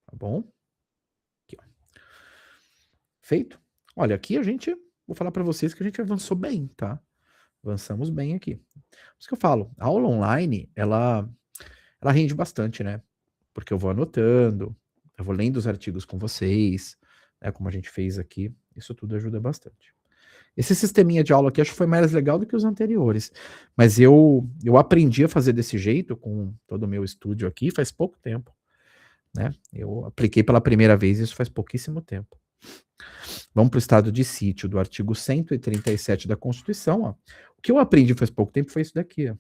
Speaker 1: Tá bom? Aqui, ó. Feito? Olha, aqui vou falar para vocês que a gente avançou bem, tá? Avançamos bem aqui. Por isso que eu falo, a aula online, ela rende bastante, né? Porque eu vou anotando, eu vou lendo os artigos com vocês, né, como a gente fez aqui, isso tudo ajuda bastante. Esse sisteminha de aula aqui acho que foi mais legal do que os anteriores, mas eu aprendi a fazer desse jeito com todo o meu estúdio aqui faz pouco tempo, né? Eu apliquei pela primeira vez, isso faz pouquíssimo tempo. Vamos para o estado de sítio do artigo 137 da Constituição, ó. O que eu aprendi faz pouco tempo foi isso daqui, ó.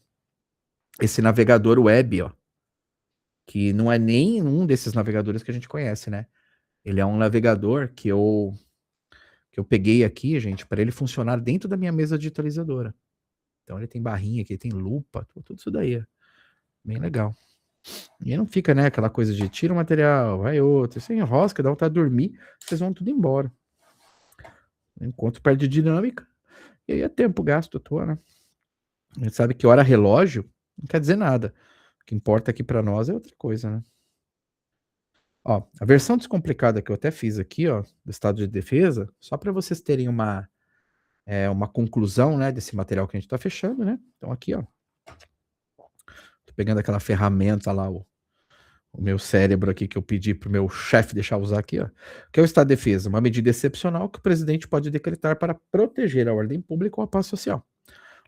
Speaker 1: Esse navegador web, ó, que não é nem um desses navegadores que a gente conhece, né? Ele é um navegador que eu peguei aqui, gente, para ele funcionar dentro da minha mesa digitalizadora. Então ele tem barrinha aqui, tem lupa, tudo isso daí. Bem legal. E não fica, né, aquela coisa de tira um material, vai outro, você enrosca, dá vontade de dormir, vocês vão tudo embora. Enquanto perde dinâmica, e aí é tempo gasto à toa, né? A gente sabe que hora relógio não quer dizer nada. O que importa aqui para nós é outra coisa, né? Ó, a versão descomplicada que eu até fiz aqui, ó, do estado de defesa, só para vocês terem uma conclusão, né, desse material que a gente está fechando, né? Então aqui, ó, tô pegando aquela ferramenta lá, o meu cérebro aqui que eu pedi pro meu chefe deixar usar aqui, ó, que é o estado de defesa, uma medida excepcional que o presidente pode decretar para proteger a ordem pública ou a paz social.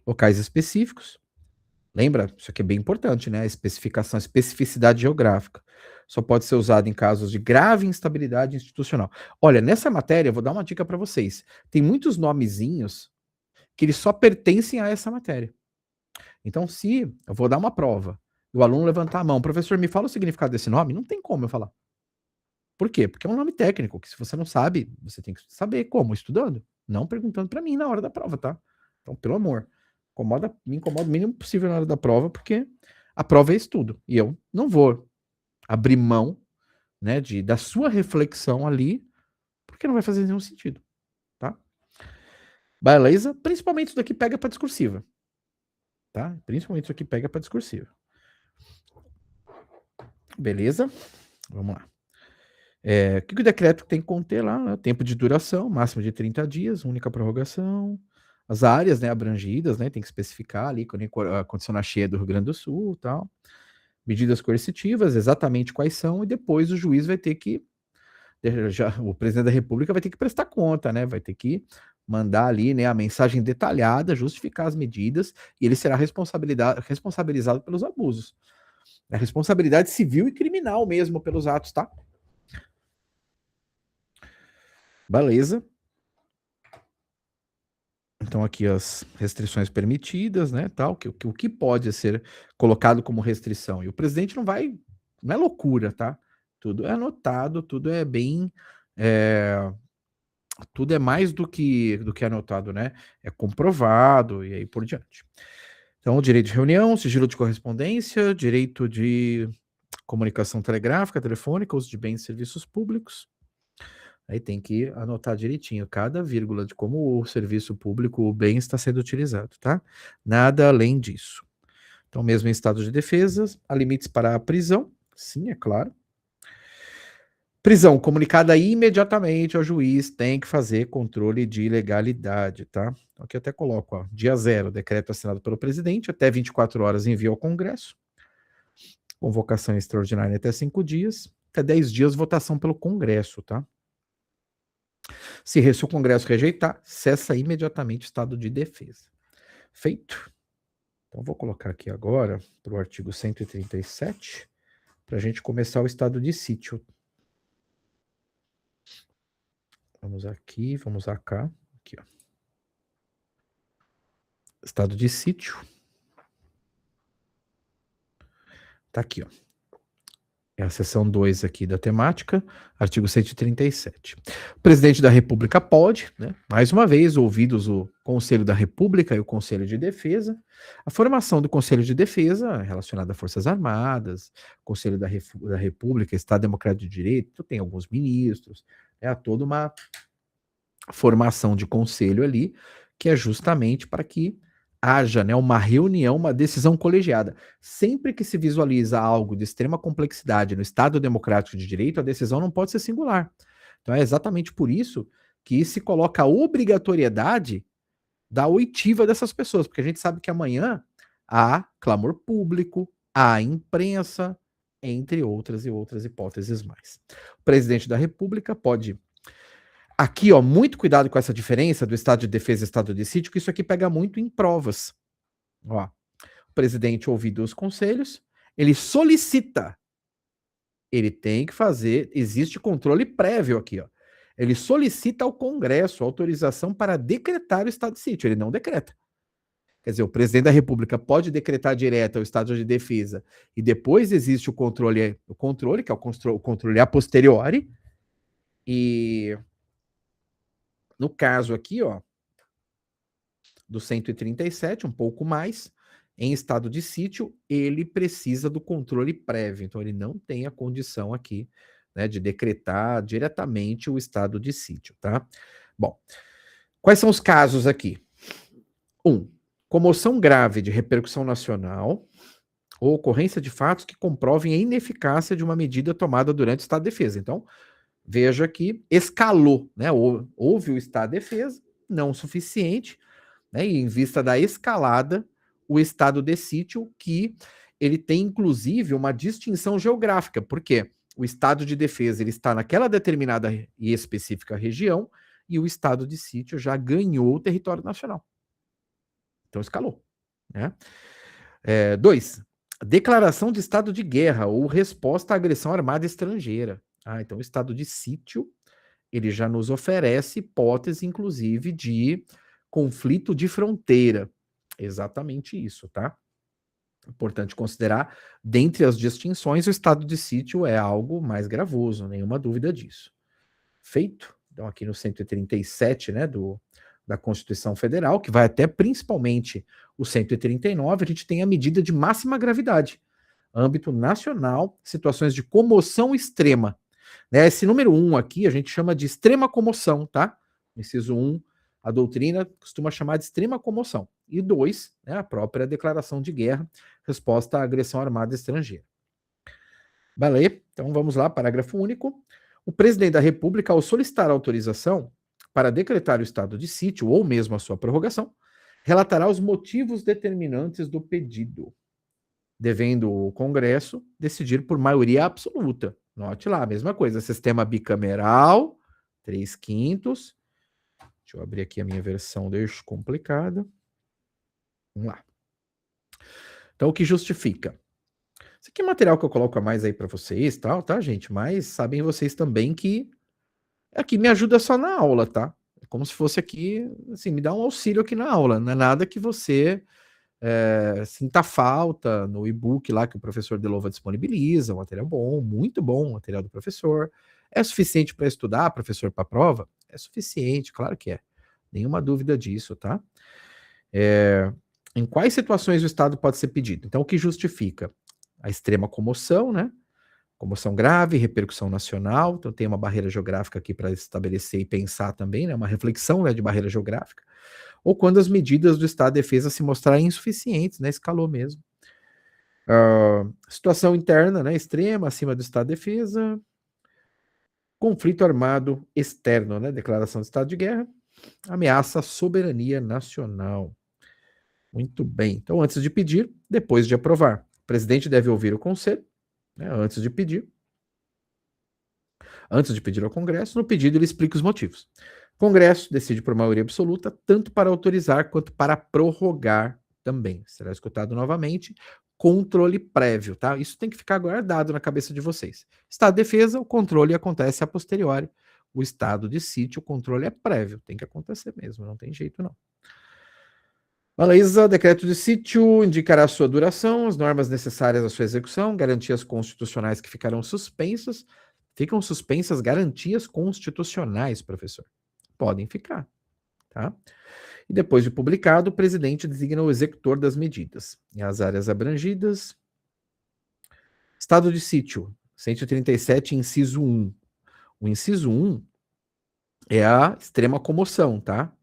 Speaker 1: Locais específicos. Lembra? Isso aqui é bem importante, né? A especificidade geográfica. Só pode ser usado em casos de grave instabilidade institucional. Olha, nessa matéria, eu vou dar uma dica para vocês. Tem muitos nomezinhos que eles só pertencem a essa matéria. Então, se eu vou dar uma prova, o aluno levantar a mão, professor, me fala o significado desse nome, não tem como eu falar. Por quê? Porque é um nome técnico, que se você não sabe, você tem que saber como, estudando, não perguntando para mim na hora da prova, tá? Então, pelo amor, me incomoda o mínimo possível na hora da prova, porque a prova é estudo, e eu não vou abrir mão, né, da sua reflexão ali, porque não vai fazer nenhum sentido, tá? Beleza? Principalmente isso daqui pega para discursiva, tá? Principalmente isso aqui pega para discursiva. Beleza? Vamos lá. O que o decreto tem que conter lá? Né? Tempo de duração, máximo de 30 dias, única prorrogação. As áreas, né, abrangidas, né, tem que especificar ali, a condição na cheia do Rio Grande do Sul e tal. Medidas coercitivas, exatamente quais são, e depois o juiz vai ter que, o presidente da República vai ter que prestar conta, né, vai ter que mandar ali, né, a mensagem detalhada, justificar as medidas, e ele será responsabilizado pelos abusos. É responsabilidade civil e criminal mesmo pelos atos, tá? Beleza. Então aqui as restrições permitidas, né, tal, o que pode ser colocado como restrição. E o presidente não é loucura, tá? Tudo é anotado, tudo é bem, tudo é mais do que anotado, né? É comprovado e aí por diante. Então, o direito de reunião, sigilo de correspondência, direito de comunicação telegráfica, telefônica, uso de bens e serviços públicos. Aí tem que anotar direitinho cada vírgula de como o serviço público, o bem está sendo utilizado, tá? Nada além disso. Então, mesmo em estado de defesa, há limites para a prisão, sim, é claro. Prisão comunicada imediatamente ao juiz, tem que fazer controle de legalidade, tá? Então, aqui eu até coloco, ó, dia 0, decreto assinado pelo presidente, até 24 horas envio ao Congresso. Convocação extraordinária até 5 dias, até 10 dias votação pelo Congresso, tá? Se o Congresso rejeitar, cessa imediatamente o estado de defesa. Feito? Então, vou colocar aqui agora para o artigo 137, para a gente começar o estado de sítio. Vamos aqui, vamos cá. Aqui, ó. Estado de sítio. Tá aqui, ó. É a seção 2 aqui da temática, artigo 137. O presidente da República pode, né, mais uma vez, ouvidos o Conselho da República e o Conselho de Defesa, a formação do Conselho de Defesa relacionada a Forças Armadas, Conselho da República, Estado Democrático de Direito, tem alguns ministros, é toda uma formação de conselho ali, que é justamente para que haja, né, uma reunião, uma decisão colegiada. Sempre que se visualiza algo de extrema complexidade no Estado Democrático de Direito, a decisão não pode ser singular. Então é exatamente por isso que se coloca a obrigatoriedade da oitiva dessas pessoas, porque a gente sabe que amanhã há clamor público, há imprensa, entre outras e outras hipóteses mais. O presidente da República pode... Aqui, ó, muito cuidado com essa diferença do estado de defesa e estado de sítio, que isso aqui pega muito em provas. Ó, o presidente ouvido os conselhos, ele solicita, ele tem que fazer, existe controle prévio aqui, ó. Ele solicita ao Congresso autorização para decretar o estado de sítio, ele não decreta. Quer dizer, o presidente da República pode decretar direto o estado de defesa e depois existe o controle que é o controle a posteriori. E no caso aqui, ó, do 137, um pouco mais, em estado de sítio, ele precisa do controle prévio. Então, ele não tem a condição aqui, né, de decretar diretamente o estado de sítio, tá? Bom, quais são os casos aqui? 1. Comoção grave de repercussão nacional ou ocorrência de fatos que comprovem a ineficácia de uma medida tomada durante o estado de defesa. Então, veja que escalou, né? Houve o estado de defesa, não suficiente, né? E em vista da escalada, o estado de sítio, que ele tem inclusive uma distinção geográfica, porque o estado de defesa ele está naquela determinada e específica região, e o estado de sítio já ganhou o território nacional. Então escalou, né? 2. Declaração de estado de guerra ou resposta à agressão armada estrangeira. Então o estado de sítio, ele já nos oferece hipótese, inclusive, de conflito de fronteira. Exatamente isso, tá? Importante considerar, dentre as distinções, o estado de sítio é algo mais gravoso, nenhuma dúvida disso. Feito? Então, aqui no 137, né, da Constituição Federal, que vai até principalmente o 139, a gente tem a medida de máxima gravidade. Âmbito nacional, situações de comoção extrema. Né, esse número 1 aqui a gente chama de extrema comoção, tá? Inciso 1, a doutrina costuma chamar de extrema comoção. E 2, né, a própria declaração de guerra, resposta à agressão armada estrangeira. Beleza? Então vamos lá, parágrafo único. O presidente da República, ao solicitar autorização para decretar o estado de sítio ou mesmo a sua prorrogação, relatará os motivos determinantes do pedido, devendo o Congresso decidir por maioria absoluta. Note lá, a mesma coisa, sistema bicameral, 3/5. Deixa eu abrir aqui a minha versão descomplicada. Vamos lá. Então, o que justifica? Isso aqui é material que eu coloco a mais aí para vocês, tá, gente? Mas sabem vocês também que aqui me ajuda só na aula, tá? É como se fosse aqui, assim, me dá um auxílio aqui na aula. Não é nada que você sinta falta no e-book lá que o professor Delova disponibiliza, um material bom, muito bom o material do professor. É suficiente para estudar, professor, para a prova? É suficiente, claro que é. Nenhuma dúvida disso, tá? Em quais situações o Estado pode ser pedido? Então, o que justifica? A extrema comoção, né? Comoção grave, repercussão nacional, então tem uma barreira geográfica aqui para estabelecer e pensar também, né? Uma reflexão, né, de barreira geográfica. Ou quando as medidas do Estado de Defesa se mostrarem insuficientes, né? Escalou mesmo. Situação interna, né? Extrema, acima do Estado de Defesa. Conflito armado externo, né? Declaração de estado de guerra. Ameaça à soberania nacional. Muito bem. Então, antes de pedir, depois de aprovar. O presidente deve ouvir o conselho, né? Antes de pedir. Antes de pedir ao Congresso, no pedido ele explica os motivos. O Congresso decide por maioria absoluta, tanto para autorizar quanto para prorrogar também. Será escutado novamente. Controle prévio, tá? Isso tem que ficar guardado na cabeça de vocês. Estado de defesa, o controle acontece a posteriori. O estado de sítio, o controle é prévio. Tem que acontecer mesmo, não tem jeito não. Beleza, decreto de sítio indicará sua duração, as normas necessárias à sua execução, garantias constitucionais que ficarão suspensas. Ficam suspensas garantias constitucionais, professor. Podem ficar, tá? E depois de publicado, o presidente designa o executor das medidas. E as áreas abrangidas. Estado de sítio, 137, inciso 1. O inciso 1 é a extrema comoção, tá?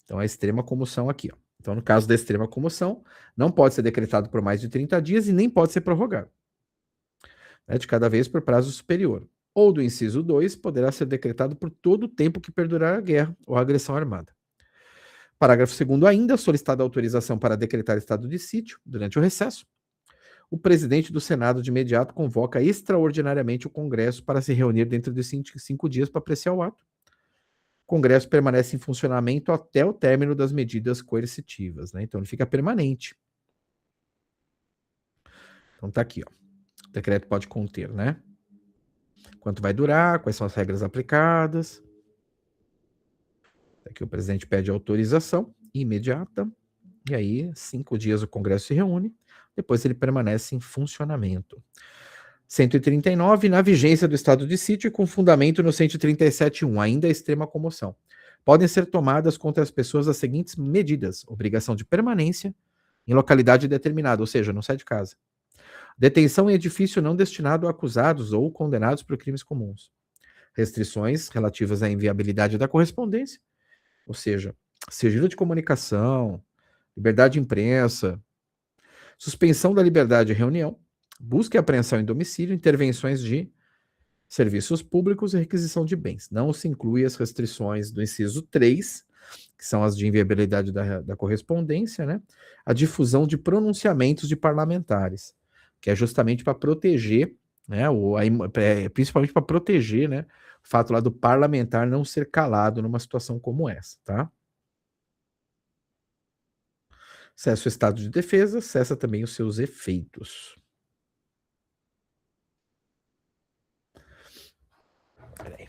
Speaker 1: Então, a extrema comoção aqui, ó. Então, no caso da extrema comoção, não pode ser decretado por mais de 30 dias e nem pode ser prorrogado. De cada vez por prazo superior. Ou do inciso 2, poderá ser decretado por todo o tempo que perdurar a guerra ou a agressão armada. Parágrafo 2º ainda, solicitada autorização para decretar estado de sítio durante o recesso, o presidente do Senado de imediato convoca extraordinariamente o Congresso para se reunir dentro de 5 dias para apreciar o ato. O Congresso permanece em funcionamento até o término das medidas coercitivas, né? Então ele fica permanente. Então tá aqui, ó. O decreto pode conter, né? quanto vai durar, quais são as regras aplicadas. Aqui o presidente pede autorização imediata, e aí 5 dias o Congresso se reúne, depois ele permanece em funcionamento. 139, na vigência do estado de sítio e com fundamento no 137.1, ainda extrema comoção. Podem ser tomadas contra as pessoas as seguintes medidas: obrigação de permanência em localidade determinada, ou seja, não sai de casa. Detenção em edifício não destinado a acusados ou condenados por crimes comuns. Restrições relativas à inviabilidade da correspondência, ou seja, sigilo de comunicação, liberdade de imprensa, suspensão da liberdade de reunião, busca e apreensão em domicílio, intervenções de serviços públicos e requisição de bens. Não se inclui as restrições do inciso 3, que são as de inviabilidade da correspondência, né? A difusão de pronunciamentos de parlamentares, que é justamente para proteger, né, principalmente para proteger, né, o fato lá do parlamentar não ser calado numa situação como essa, tá? Cessa o estado de defesa, cessa também os seus efeitos. Peraí.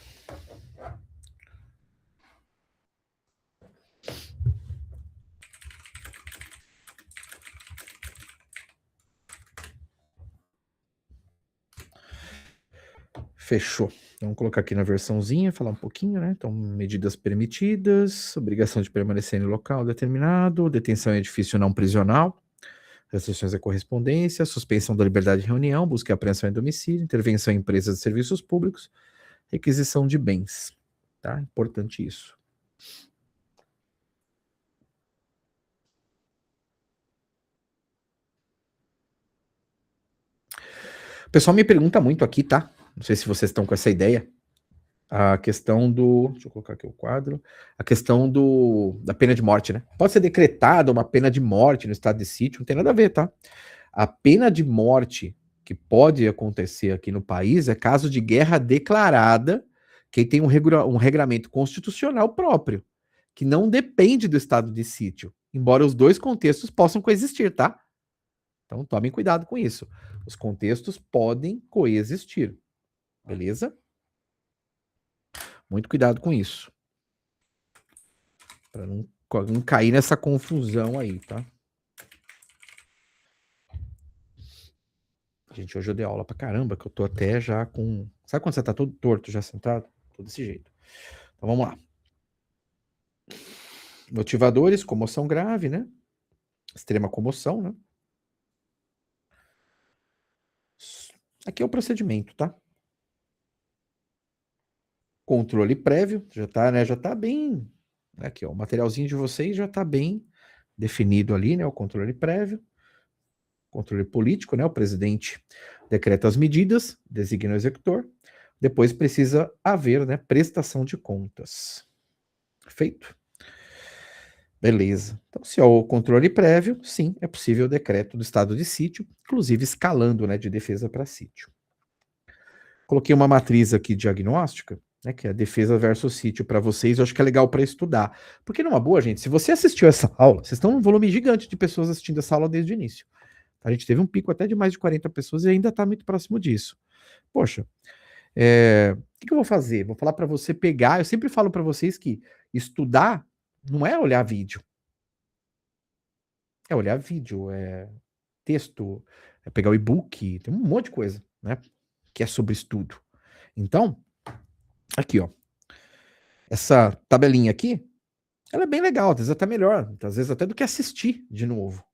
Speaker 1: Fechou. Vamos colocar aqui na versãozinha, falar um pouquinho, né? Então, medidas permitidas, obrigação de permanecer em local determinado, detenção em edifício não prisional, restrições à correspondência, suspensão da liberdade de reunião, busca e apreensão em domicílio, intervenção em empresas de serviços públicos, requisição de bens. Tá? Importante isso. O pessoal me pergunta muito aqui, tá? Não sei se vocês estão com essa ideia. A questão do... Deixa eu colocar aqui o quadro. A questão da pena de morte, né? Pode ser decretada uma pena de morte no estado de sítio, não tem nada a ver, tá? A pena de morte que pode acontecer aqui no país é caso de guerra declarada, que tem um regramento constitucional próprio, que não depende do estado de sítio, embora os dois contextos possam coexistir, tá? Então tomem cuidado com isso. Os contextos podem coexistir, beleza? Muito cuidado com isso. Para não cair nessa confusão aí, tá? Gente, hoje eu dei aula pra caramba, que eu tô até já com... Sabe quando você tá todo torto, já sentado? Tô desse jeito. Então vamos lá. Motivadores, comoção grave, né? Extrema comoção, né? Aqui é o procedimento, tá? Controle prévio, já tá, né? Já tá bem... Aqui, ó, o materialzinho de vocês já tá bem definido ali, né? O controle prévio. Controle político, né? O presidente decreta as medidas, designa o executor. Depois precisa haver, né, prestação de contas. Feito? Beleza. Então, se há o controle prévio, sim, é possível o decreto do estado de sítio, inclusive escalando, né, de defesa para sítio. Coloquei uma matriz aqui diagnóstica, né, que é a defesa versus sítio para vocês, eu acho que é legal para estudar. Porque numa boa, gente, se você assistiu essa aula, vocês estão num volume gigante de pessoas assistindo essa aula desde o início. A gente teve um pico até de mais de 40 pessoas e ainda está muito próximo disso. Poxa, o que eu vou fazer? Vou falar para você pegar, eu sempre falo para vocês que estudar não é olhar vídeo. É olhar vídeo, é texto, é pegar o e-book, tem um monte de coisa, né? Que é sobre estudo. Então, aqui, ó. Essa tabelinha aqui, ela é bem legal, às vezes até melhor, às vezes até do que assistir de novo.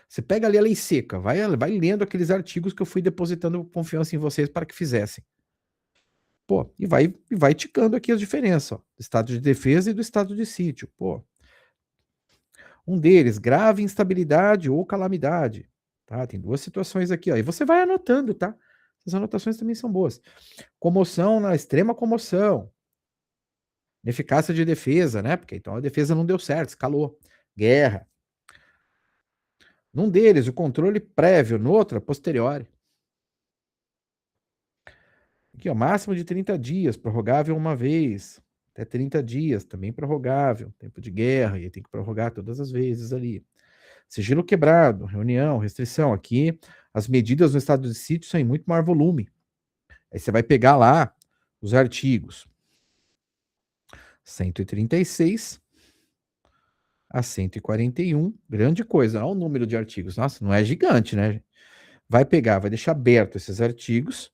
Speaker 1: Você pega ali a lei seca, vai lendo aqueles artigos que eu fui depositando confiança em vocês para que fizessem. Pô, e vai ticando aqui as diferenças, ó, do estado de defesa e do estado de sítio. Pô, um deles, grave instabilidade ou calamidade. Tá? Tem duas situações aqui, ó. E você vai anotando, tá? Essas anotações também são boas. Comoção na extrema comoção. Ineficácia de defesa, né? Porque então a defesa não deu certo, escalou. Guerra. Num deles, o controle prévio, no outro, a posteriori. Aqui, ó, máximo de 30 dias, prorrogável uma vez. Até 30 dias, também prorrogável. Tempo de guerra, e tem que prorrogar todas as vezes ali. Sigilo quebrado, reunião, restrição. Aqui, as medidas no estado de sítio são em muito maior volume. Aí você vai pegar lá os artigos 136 a 141, grande coisa, olha o número de artigos. Nossa, não é gigante, né? Vai pegar, vai deixar aberto esses artigos.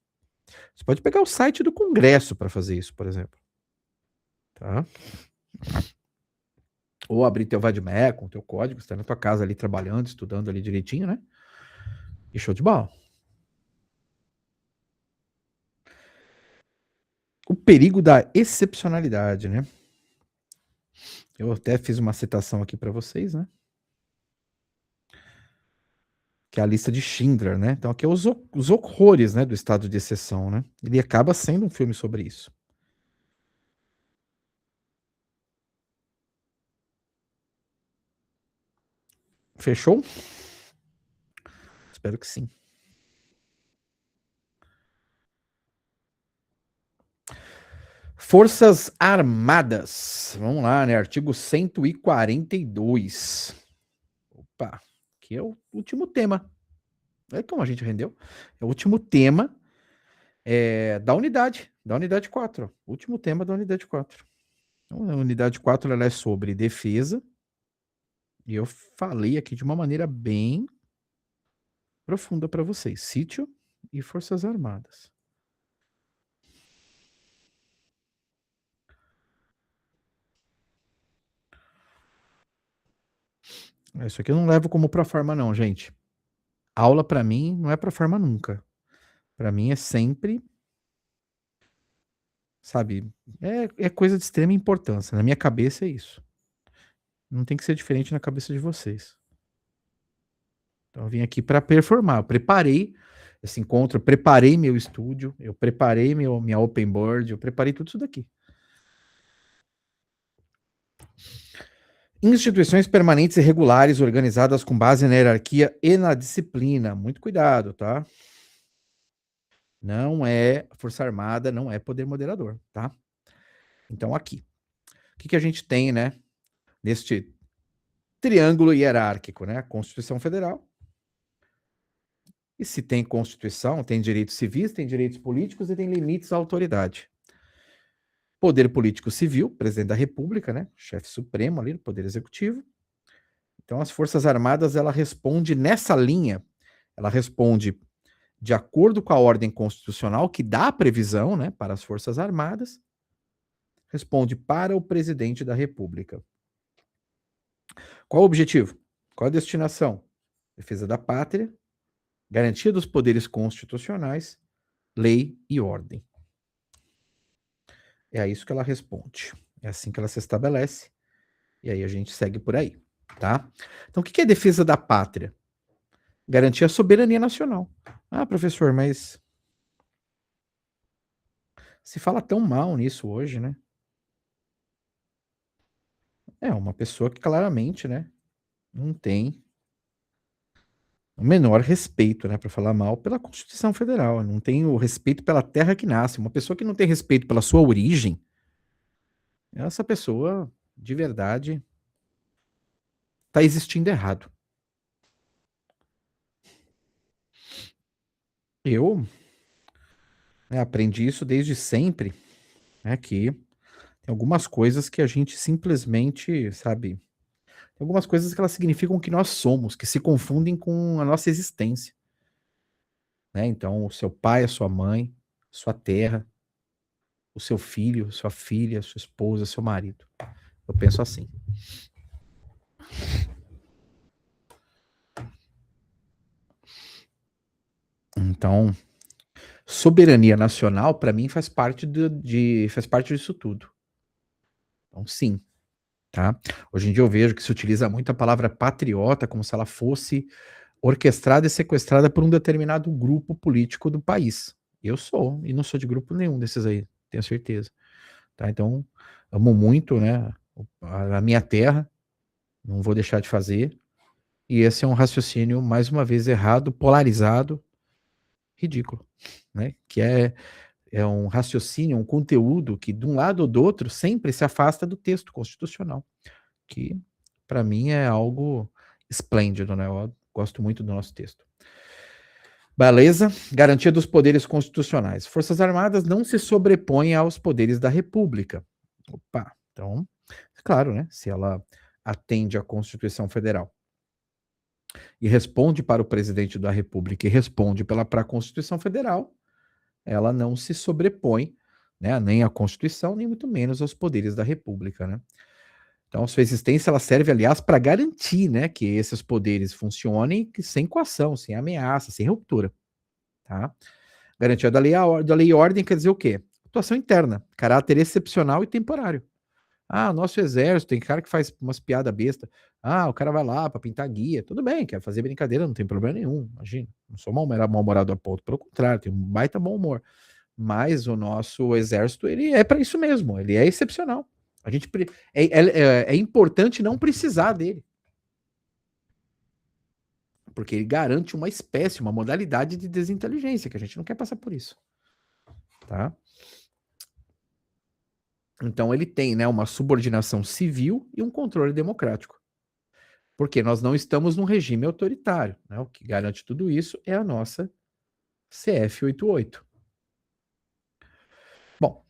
Speaker 1: Você pode pegar o site do Congresso para fazer isso, por exemplo. Tá? Ou abrir teu VADME com teu código, você está na tua casa ali trabalhando, estudando ali direitinho, né? E show de bola. O perigo da excepcionalidade, né? Eu até fiz uma citação aqui para vocês, né? Que é a lista de Schindler, né? Então aqui é os horrores, né, do estado de exceção, né? Ele acaba sendo um filme sobre isso. Fechou? Espero que sim. Forças Armadas. Vamos lá, né? Artigo 142. Opa, aqui é o último tema. É como a gente rendeu. É o último tema da unidade 4. Último tema da unidade 4. Então, a unidade 4 ela é sobre defesa. E eu falei aqui de uma maneira bem profunda para vocês. Sítio e Forças Armadas. Isso aqui eu não levo como proforma não, gente. Aula para mim não é proforma nunca. Para mim é sempre, sabe, é coisa de extrema importância. Na minha cabeça é isso. Não tem que ser diferente na cabeça de vocês. Então eu vim aqui para performar. Eu preparei esse encontro, eu preparei meu estúdio, eu preparei minha open board, eu preparei tudo isso daqui. Instituições permanentes e regulares organizadas com base na hierarquia e na disciplina. Muito cuidado, tá? Não é Força Armada, não é poder moderador, tá? Então aqui, o que a gente tem, né? Neste triângulo hierárquico, né? Constituição Federal. E se tem Constituição, tem direitos civis, tem direitos políticos e tem limites à autoridade. Poder político civil, presidente da República, né? Chefe supremo ali do Poder Executivo. Então, as Forças Armadas, ela responde nessa linha, ela responde de acordo com a ordem constitucional, que dá a previsão, né, para as Forças Armadas, responde para o presidente da República. Qual o objetivo? Qual a destinação? Defesa da pátria, garantia dos poderes constitucionais, lei e ordem. É a isso que ela responde. É assim que ela se estabelece. E aí a gente segue por aí, tá? Então, o que é defesa da pátria? Garantir a soberania nacional. Ah, professor, mas se fala tão mal nisso hoje, né? É uma pessoa que claramente, né, não tem o menor respeito, né, para falar mal pela Constituição Federal, não tem o respeito pela terra que nasce. Uma pessoa que não tem respeito pela sua origem, essa pessoa, de verdade, está existindo errado. Eu, né, aprendi isso desde sempre, né, que tem algumas coisas que a gente simplesmente, sabe, tem algumas coisas que elas significam que nós somos, que se confundem com a nossa existência, né? Então, o seu pai, a sua mãe, sua terra, o seu filho, sua filha, sua esposa, seu marido. Eu penso assim. Então, soberania nacional, para mim, faz parte faz parte disso tudo. Então, sim, tá? Hoje em dia eu vejo que se utiliza muito a palavra patriota como se ela fosse orquestrada e sequestrada por um determinado grupo político do país. Eu sou, e não sou de grupo nenhum desses aí, tenho certeza. Tá? Então, amo muito, né, a minha terra, não vou deixar de fazer. E esse é um raciocínio, mais uma vez, errado, polarizado, ridículo, né? Que é um raciocínio, um conteúdo que, de um lado ou do outro, sempre se afasta do texto constitucional, que, para mim, é algo esplêndido, né? Eu gosto muito do nosso texto. Beleza? Garantia dos poderes constitucionais. Forças Armadas não se sobrepõem aos poderes da República. Opa, então, claro, né? Se ela atende à Constituição Federal e responde para o presidente da República e responde para a Constituição Federal, ela não se sobrepõe, né, nem à Constituição, nem muito menos aos poderes da República, né? Então, sua existência ela serve, aliás, para garantir, né, que esses poderes funcionem sem coação, sem ameaça, sem ruptura, tá? Garantia da lei e ordem quer dizer o quê? Atuação interna, caráter excepcional e temporário. Ah, nosso exército, tem cara que faz umas piadas besta. Ah, o cara vai lá para pintar guia. Tudo bem, quer fazer brincadeira, não tem problema nenhum. Imagina, não sou mal-humorado a ponto. Pelo contrário, tenho um baita bom humor. Mas o nosso exército, ele é para isso mesmo. Ele é excepcional. A gente é importante não precisar dele. Porque ele garante uma espécie, uma modalidade de desinteligência, que a gente não quer passar por isso. Tá? Então ele tem, né, uma subordinação civil e um controle democrático. Porque nós não estamos num regime autoritário, né? O que garante tudo isso é a nossa CF 88. Bom,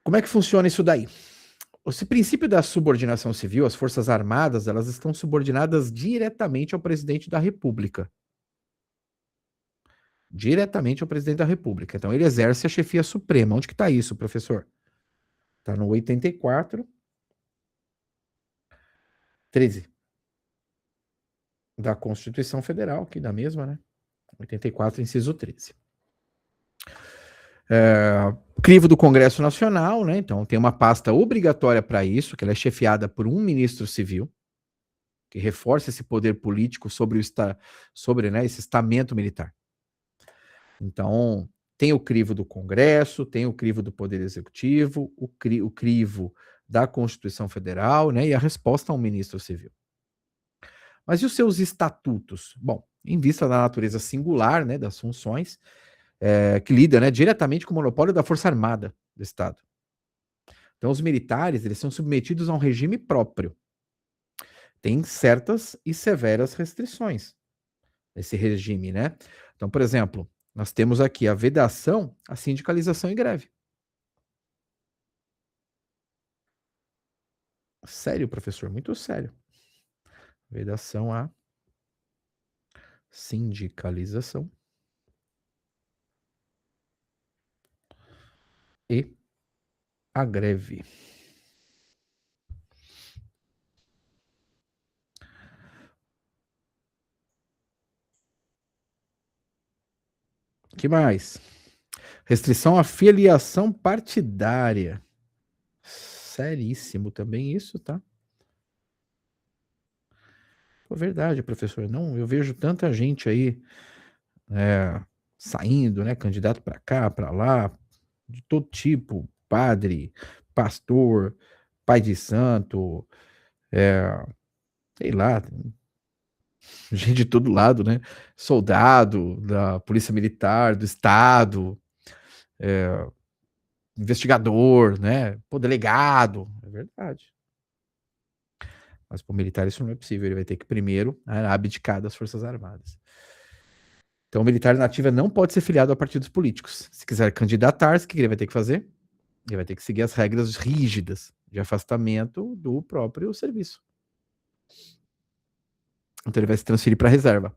Speaker 1: como é que funciona isso daí? Esse princípio da subordinação civil, as Forças Armadas, elas estão subordinadas diretamente ao presidente da República. Diretamente ao presidente da República. Então ele exerce a chefia suprema. Onde que está isso, professor? Está no 84, 13 da Constituição Federal, aqui da mesma, né? 84, inciso 13. Crivo do Congresso Nacional, né? Então tem uma pasta obrigatória para isso, que ela é chefiada por um ministro civil, que reforça esse poder político sobre né, esse estamento militar. Então, tem o crivo do Congresso, tem o crivo do Poder Executivo, o crivo da Constituição Federal, né? E a resposta a um ministro civil. Mas e os seus estatutos? Bom, em vista da natureza singular, né, das funções, que lida, né, diretamente com o monopólio da Força Armada do Estado. Então, os militares, eles são submetidos a um regime próprio. Tem certas e severas restrições nesse regime, né? Então, por exemplo, nós temos aqui a vedação, a sindicalização e greve. Sério, professor? Muito sério. Vedação à sindicalização e a greve. Que mais? Restrição à filiação partidária. Seríssimo também isso, tá? Pô, verdade, professor. Não, eu vejo tanta gente aí saindo, né? Candidato para cá, para lá, de todo tipo, padre, pastor, pai de santo, sei lá, gente de todo lado, né? Soldado da Polícia Militar, do Estado, investigador, né? Pô, delegado, é verdade. Mas para o militar isso não é possível, ele vai ter que primeiro abdicar das Forças Armadas. Então o militar na ativa não pode ser filiado a partidos políticos. Se quiser candidatar-se, o que ele vai ter que fazer? Ele vai ter que seguir as regras rígidas de afastamento do próprio serviço. Então ele vai se transferir para a reserva.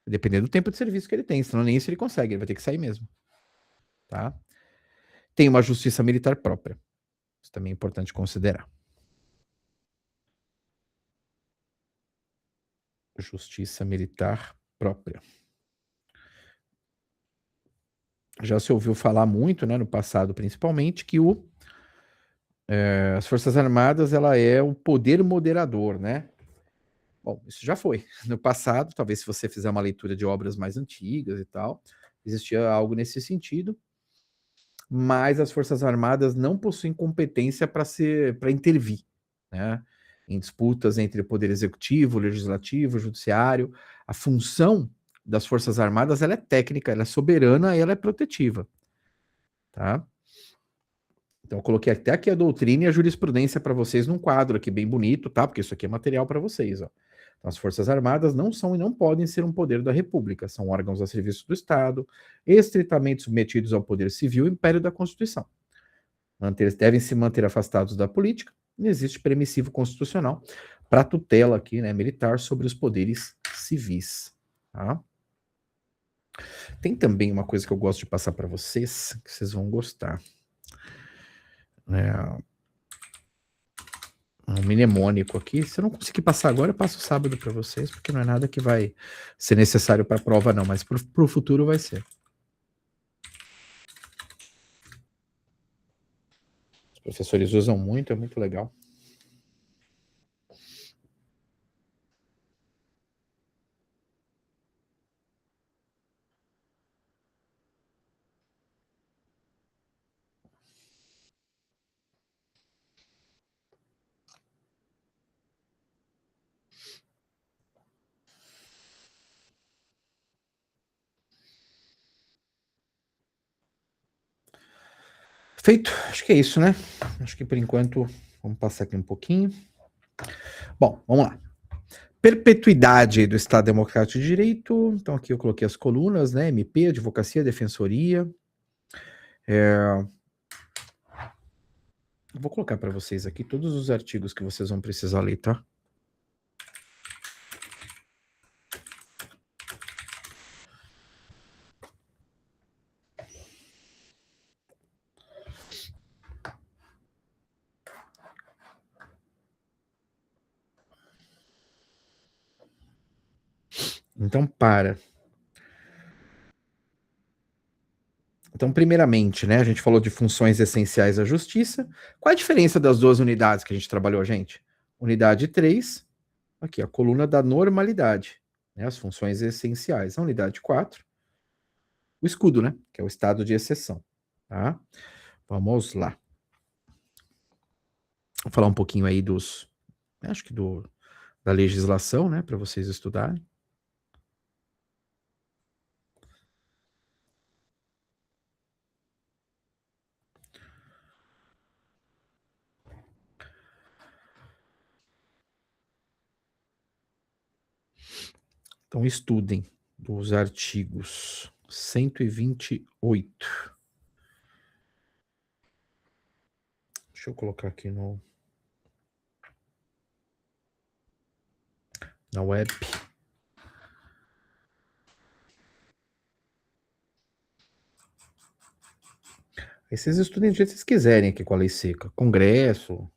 Speaker 1: Dependendo do tempo de serviço que ele tem, senão nem isso ele consegue, ele vai ter que sair mesmo. Tá? Tem uma justiça militar própria. Isso também é importante considerar. Justiça militar própria. Já se ouviu falar muito, né, no passado principalmente, que as Forças Armadas ela é o poder moderador, né? Bom, isso já foi. No passado, talvez se você fizer uma leitura de obras mais antigas e tal, existia algo nesse sentido, mas as Forças Armadas não possuem competência para intervir, né? Em disputas entre o Poder Executivo, Legislativo, Judiciário. A função das Forças Armadas ela é técnica, ela é soberana e ela é protetiva. Tá? Então, eu coloquei até aqui a doutrina e a jurisprudência para vocês num quadro aqui bem bonito, tá? Porque isso aqui é material para vocês, ó. As Forças Armadas não são e não podem ser um poder da República, são órgãos a serviço do Estado, estritamente submetidos ao poder civil e império da Constituição. Devem se manter afastados da política, e existe permissivo constitucional para tutela aqui, né, militar sobre os poderes civis. Tá? Tem também uma coisa que eu gosto de passar para vocês, que vocês vão gostar. Um mnemônico aqui. Se eu não conseguir passar agora, eu passo sábado para vocês, porque não é nada que vai ser necessário para a prova, não, mas para o futuro vai ser. Os professores usam muito, é muito legal. Feito, acho que é isso, né? Acho que por enquanto, vamos passar aqui um pouquinho. Bom, vamos lá. Perpetuidade do Estado Democrático de Direito. Então aqui eu coloquei as colunas, né? MP, Advocacia, Defensoria. Vou colocar para vocês aqui todos os artigos que vocês vão precisar ler, tá? Então, Então, primeiramente, né, a gente falou de funções essenciais da justiça. Qual a diferença das duas unidades que a gente trabalhou, gente? Unidade 3, aqui, a coluna da normalidade, né, as funções essenciais. A unidade 4, o escudo, né, que é o estado de exceção. Tá? Vamos lá. Vou falar um pouquinho aí acho que da legislação, né, para vocês estudarem. Então, estudem os artigos 128. Deixa eu colocar aqui na web. Aí vocês estudem do jeito que vocês quiserem aqui com a lei seca. Congresso,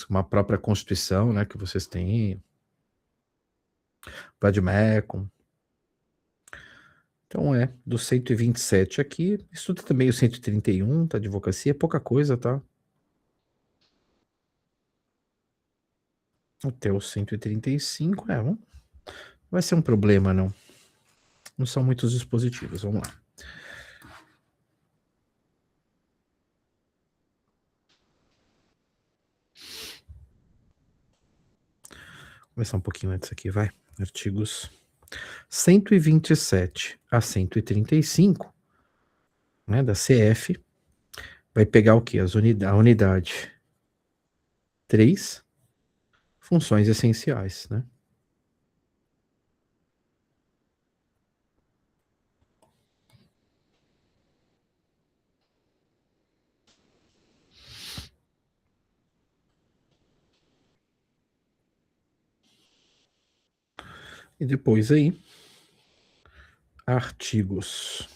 Speaker 1: uma própria Constituição, né, que vocês têm. Vademecum. Então do 127 aqui. Estuda também o 131, tá? Advocacia, é pouca coisa, tá? Até o 135, não vai ser um problema, não. Não são muitos dispositivos, vamos lá. Vou começar um pouquinho antes aqui, vai. Artigos 127 a 135, né, da CF, vai pegar o quê? A unidade 3, funções essenciais, né? E depois aí, artigos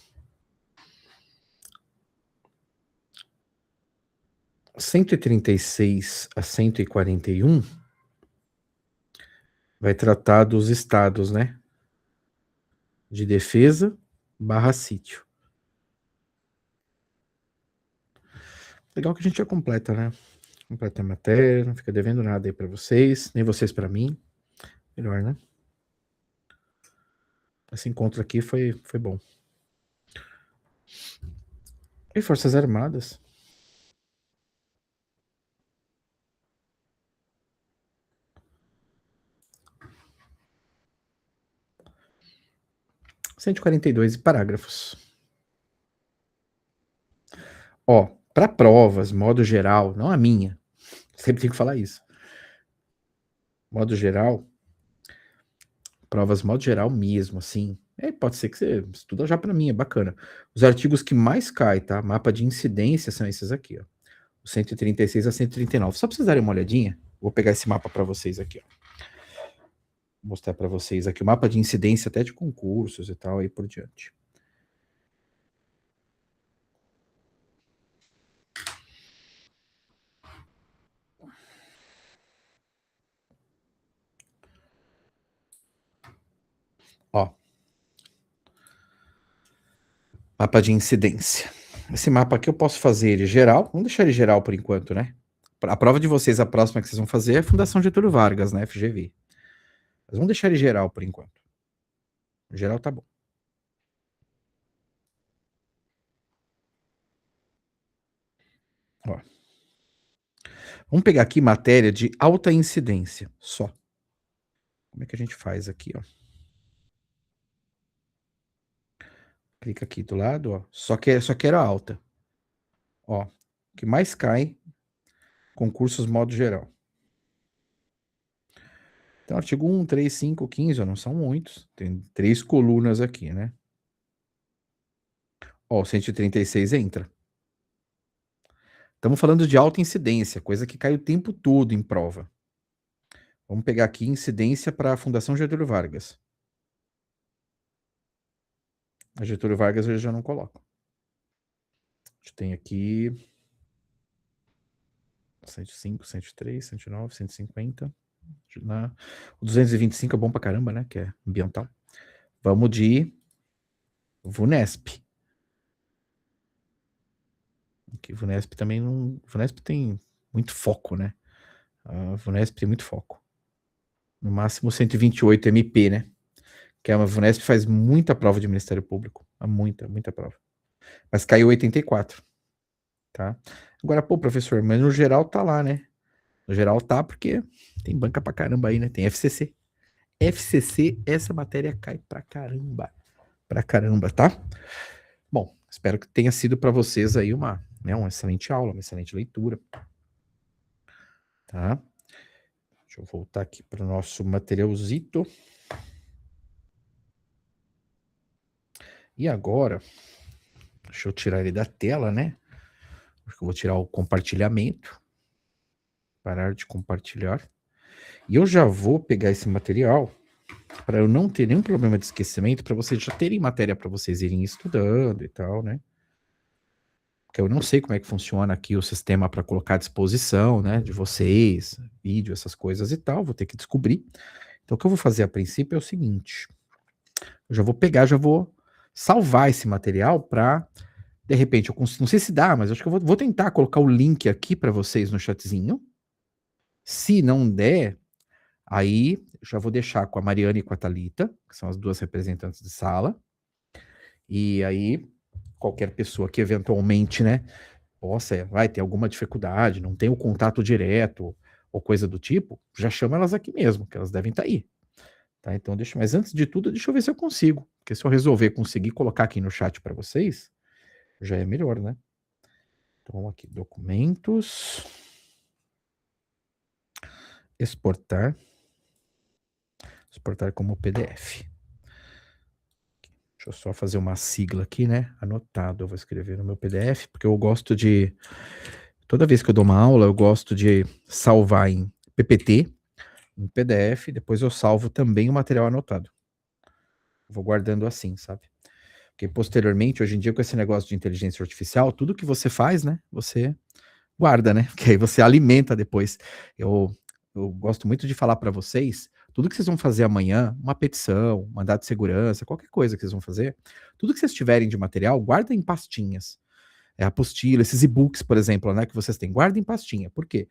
Speaker 1: 136 a 141 vai tratar dos estados, né? De defesa / sítio. Legal que a gente já completa, né? Completa a matéria, não fica devendo nada aí para vocês, nem vocês para mim. Melhor, né? Esse encontro aqui foi bom. E Forças Armadas? (142 parágrafos). Ó, para provas, modo geral, não a minha, sempre tenho que falar isso. modo geral, provas modo geral mesmo, assim, pode ser que você estuda já para mim, é bacana. Os artigos que mais cai, tá? Mapa de incidência são esses aqui, ó. O 136 a 139. Só pra vocês darem uma olhadinha, vou pegar esse mapa para vocês aqui, ó. Vou mostrar para vocês aqui o mapa de incidência até de concursos e tal, aí por diante. Ó, mapa de incidência. Esse mapa aqui eu posso fazer ele geral. Vamos deixar ele geral por enquanto, né? A prova de vocês, a próxima que vocês vão fazer é a Fundação Getúlio Vargas, né? FGV. Mas vamos deixar ele geral por enquanto. Geral tá bom. Ó. Vamos pegar aqui matéria de alta incidência, só. Como é que a gente faz aqui, ó? Clica aqui do lado, ó. Só quero a alta. Ó, o que mais cai, concursos modo geral. Então, artigo 1, 3, 5, 15, ó, não são muitos. Tem 3 colunas aqui, né? Ó, o 136 entra. Estamos falando de alta incidência, coisa que cai o tempo todo em prova. Vamos pegar aqui incidência para a Fundação Getúlio Vargas. A Getúlio Vargas eu já não coloco. A gente tem aqui 105, 103, 109, 150. O 225 é bom pra caramba, né? Que é ambiental. Vamos de VUNESP. Aqui, VUNESP também não. VUNESP tem muito foco, né? A VUNESP tem muito foco. No máximo 128 MP, né? Que a VUNESP faz muita prova de Ministério Público. Muita prova. Mas caiu 84. Tá? Agora, pô, professor, mas no geral tá lá, né? No geral tá porque tem banca pra caramba aí, né? Tem FCC. FCC, essa matéria cai pra caramba. Pra caramba, tá? Bom, espero que tenha sido para vocês aí uma excelente aula, uma excelente leitura. Tá? Deixa eu voltar aqui para o nosso materialzito. E agora, deixa eu tirar ele da tela, né? Acho que eu vou tirar o compartilhamento. Parar de compartilhar. E eu já vou pegar esse material para eu não ter nenhum problema de esquecimento, para vocês já terem matéria para vocês irem estudando e tal, né? Porque eu não sei como é que funciona aqui o sistema para colocar à disposição, né, de vocês, vídeo, essas coisas e tal, vou ter que descobrir. Então o que eu vou fazer a princípio é o seguinte, eu já vou pegar, já vou salvar esse material para, de repente, não sei se dá, mas acho que eu vou tentar colocar o link aqui para vocês no chatzinho. Se não der, aí já vou deixar com a Mariana e com a Thalita, que são as duas representantes de sala, e aí qualquer pessoa que eventualmente, né, vai ter alguma dificuldade, não tem o contato direto ou coisa do tipo, já chama elas aqui mesmo, que elas devem estar aí. Tá? Então, mas antes de tudo, deixa eu ver se eu consigo. Porque se eu resolver conseguir colocar aqui no chat para vocês, já é melhor, né? Então, aqui, documentos. Exportar. Exportar como PDF. Deixa eu só fazer uma sigla aqui, né? Anotado, eu vou escrever no meu PDF, porque eu gosto de... Toda vez que eu dou uma aula, eu gosto de salvar em PPT, em PDF, depois eu salvo também o material anotado. Vou guardando assim, sabe? Porque posteriormente, hoje em dia, com esse negócio de inteligência artificial, tudo que você faz, né? Você guarda, né? Porque aí você alimenta depois. Eu gosto muito de falar para vocês, tudo que vocês vão fazer amanhã, uma petição, mandado de segurança, qualquer coisa que vocês vão fazer, tudo que vocês tiverem de material, guarda em pastinhas. Apostila, esses e-books, por exemplo, né, que vocês têm, guarda em pastinha. Por quê?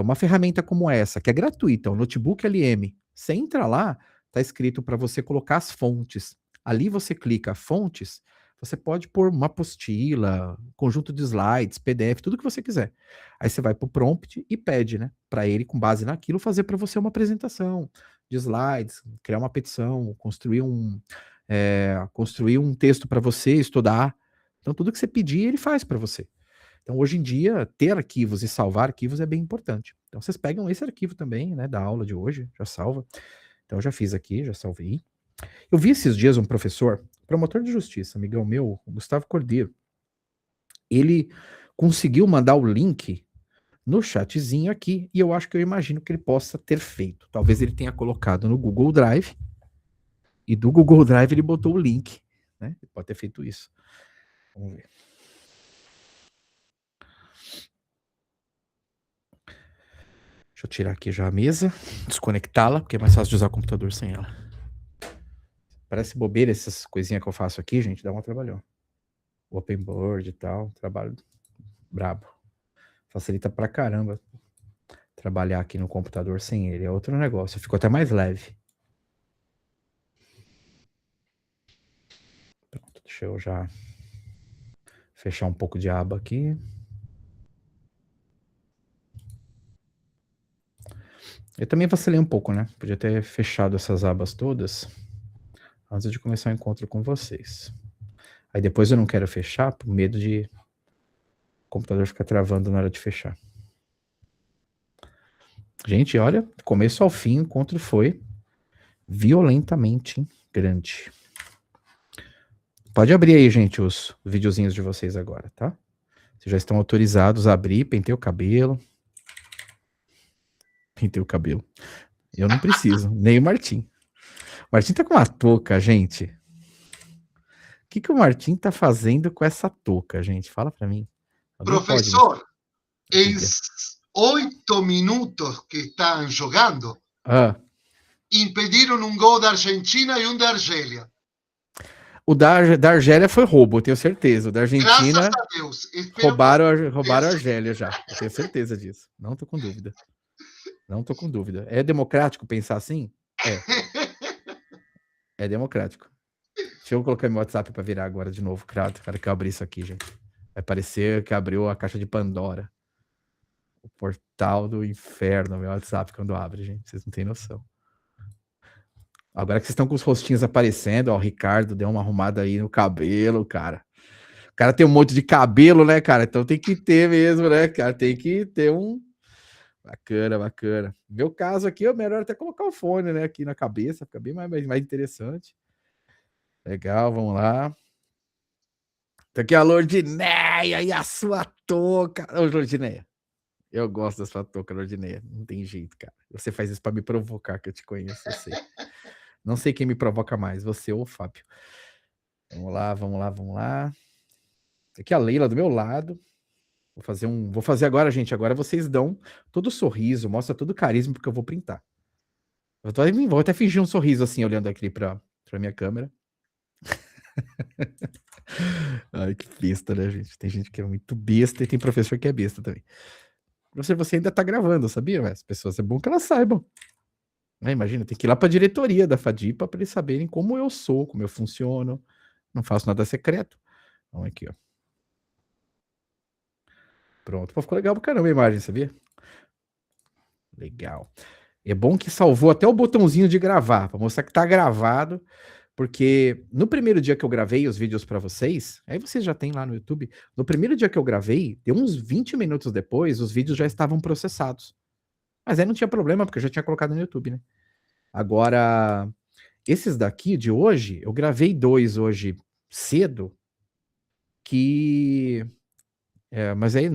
Speaker 1: Uma ferramenta como essa, que é gratuita, o Notebook LM, você entra lá, tá escrito para você colocar as fontes. Ali você clica fontes, você pode pôr uma apostila, conjunto de slides, PDF, tudo que você quiser. Aí você vai pro prompt e pede, né, para ele, com base naquilo, fazer para você uma apresentação de slides, criar uma petição, construir um texto para você estudar. Então, tudo que você pedir, ele faz para você. Então, hoje em dia, ter arquivos e salvar arquivos é bem importante. Então, vocês pegam esse arquivo também, né, da aula de hoje, já salva. Então, eu já fiz aqui, já salvei. Eu vi esses dias um professor, promotor de justiça, amigão meu, o Gustavo Cordeiro. Ele conseguiu mandar o link no chatzinho aqui, e eu acho que eu imagino que ele possa ter feito. Talvez ele tenha colocado no Google Drive, e do Google Drive ele botou o link, né? Ele pode ter feito isso. Vamos ver. Deixa eu tirar aqui já a mesa, desconectá-la, porque é mais fácil de usar o computador sem ela. Parece bobeira essas coisinhas que eu faço aqui, gente, dá uma trabalhão. Open board e tal, trabalho brabo. Facilita pra caramba trabalhar aqui no computador sem ele. É outro negócio, ficou até mais leve. Pronto, deixa eu já fechar um pouco de aba aqui. Eu também vacilei um pouco, né? Podia ter fechado essas abas todas antes de começar o encontro com vocês. Aí depois eu não quero fechar por medo de o computador ficar travando na hora de fechar. Gente, olha, do começo ao fim o encontro foi violentamente grande. Pode abrir aí, gente, os videozinhos de vocês agora, tá? Vocês já estão autorizados a abrir, pentei o cabelo. Pentei o cabelo. Eu não preciso, nem o Martim. O Martim tá com uma touca, gente. O que o Martim tá fazendo com essa touca, gente? Fala pra mim. Alguém
Speaker 2: Professor,
Speaker 1: em
Speaker 2: 8 minutos que están jogando, impediram um gol da Argentina e um da Argélia.
Speaker 1: O da Argélia foi roubo, eu tenho certeza. O da Argentina,
Speaker 2: graças a Deus.
Speaker 1: roubaram a Argélia já. Eu tenho certeza disso. Não tô com dúvida. Não tô com dúvida. É democrático pensar assim? É. É democrático. Deixa eu colocar meu WhatsApp pra virar agora de novo. Cara, que eu abri isso aqui, gente. Vai parecer que abriu a caixa de Pandora. O portal do inferno, meu WhatsApp, quando abre, gente. Vocês não têm noção. Agora que vocês estão com os rostinhos aparecendo, ó, o Ricardo deu uma arrumada aí no cabelo, cara. O cara tem um monte de cabelo, né, cara? Então tem que ter mesmo, né, cara? Tem que ter um... Bacana, bacana. No meu caso aqui, é melhor até colocar o fone, né, aqui na cabeça, fica bem mais interessante. Legal, vamos lá. Tá aqui a Lordineia e a sua touca. Ô, Lordineia, eu gosto da sua touca, Lordineia. Não tem jeito, cara. Você faz isso pra me provocar, que eu te conheço, eu sei. Não sei quem me provoca mais, você ou o Fábio. Vamos lá, vamos lá, vamos lá. Aqui a Leila do meu lado. Vou fazer agora, gente. Agora vocês dão todo o sorriso, mostra todo o carisma, porque eu vou printar. Vou até fingir um sorriso assim, olhando aqui pra minha câmera. Ai, que besta, né, gente? Tem gente que é muito besta e tem professor que é besta também. Professor, você ainda tá gravando, sabia? As pessoas, é bom que elas saibam. Imagina, tem que ir lá pra diretoria da FADIPA para eles saberem como eu sou, como eu funciono. Não faço nada secreto. Então, aqui, ó. Pronto. Pô, ficou legal pra caramba a imagem, sabia? Legal. É bom que salvou até o botãozinho de gravar, para mostrar que tá gravado, porque no primeiro dia que eu gravei os vídeos para vocês, aí vocês já tem lá no YouTube, no primeiro dia que eu gravei, deu uns 20 minutos depois, os vídeos já estavam processados. Mas aí não tinha problema, porque eu já tinha colocado no YouTube, né? Agora, esses daqui de hoje, eu gravei 2 hoje cedo, que... mas aí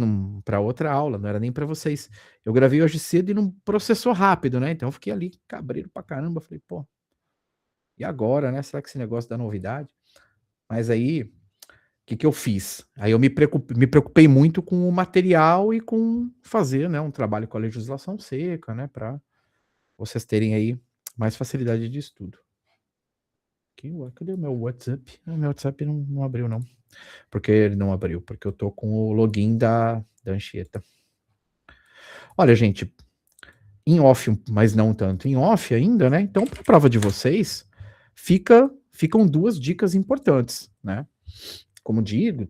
Speaker 1: para outra aula, não era nem para vocês. Eu gravei hoje cedo e não processou rápido, né? Então eu fiquei ali cabreiro pra caramba. Falei, pô, e agora, né? Será que esse negócio dá novidade? Mas aí, o que eu fiz? Aí eu me preocupei muito com o material e com fazer, né, um trabalho com a legislação seca, né? Para vocês terem aí mais facilidade de estudo. Cadê o meu WhatsApp? Meu WhatsApp não abriu, não. Porque ele não abriu? Porque eu tô com o login da Anchieta. Olha, gente, em off, mas não tanto em off ainda, né? Então, para a prova de vocês, ficam 2 dicas importantes, né? Como dito,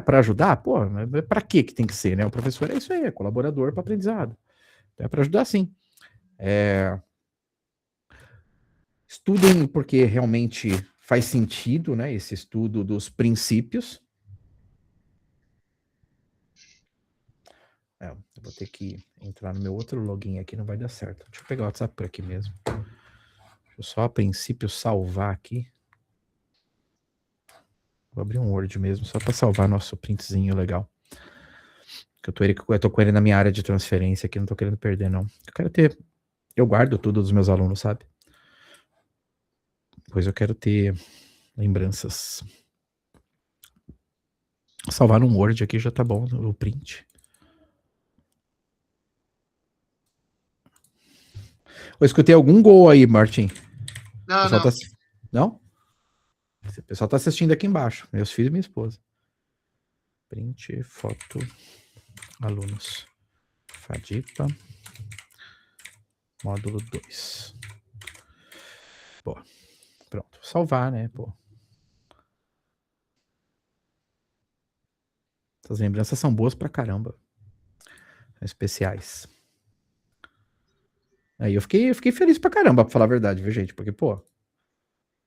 Speaker 1: para ajudar? Pô, para que tem que ser, né? O professor é isso aí, é colaborador para aprendizado. Então, é para ajudar, sim. Estudem porque realmente faz sentido, né? Esse estudo dos princípios. Eu vou ter que entrar no meu outro login aqui, não vai dar certo. Deixa eu pegar o WhatsApp por aqui mesmo. Deixa eu só, a princípio, salvar aqui. Vou abrir um Word mesmo, só para salvar nosso printzinho legal. Que eu tô com ele na minha área de transferência aqui, não tô querendo perder, não. Eu quero ter... Eu guardo tudo dos meus alunos, sabe? Pois eu quero ter lembranças. Salvar num Word aqui já tá bom, o print. Eu escutei algum gol aí, Martim.
Speaker 2: Não, não.
Speaker 1: Não? O pessoal tá assistindo aqui embaixo. Meus filhos e minha esposa. Print, foto, alunos. Fadipa. Módulo 2. Pô. Pronto. Salvar, né, pô. Essas lembranças são boas pra caramba. São especiais. Aí eu fiquei feliz pra caramba, pra falar a verdade, viu, gente? Porque, pô,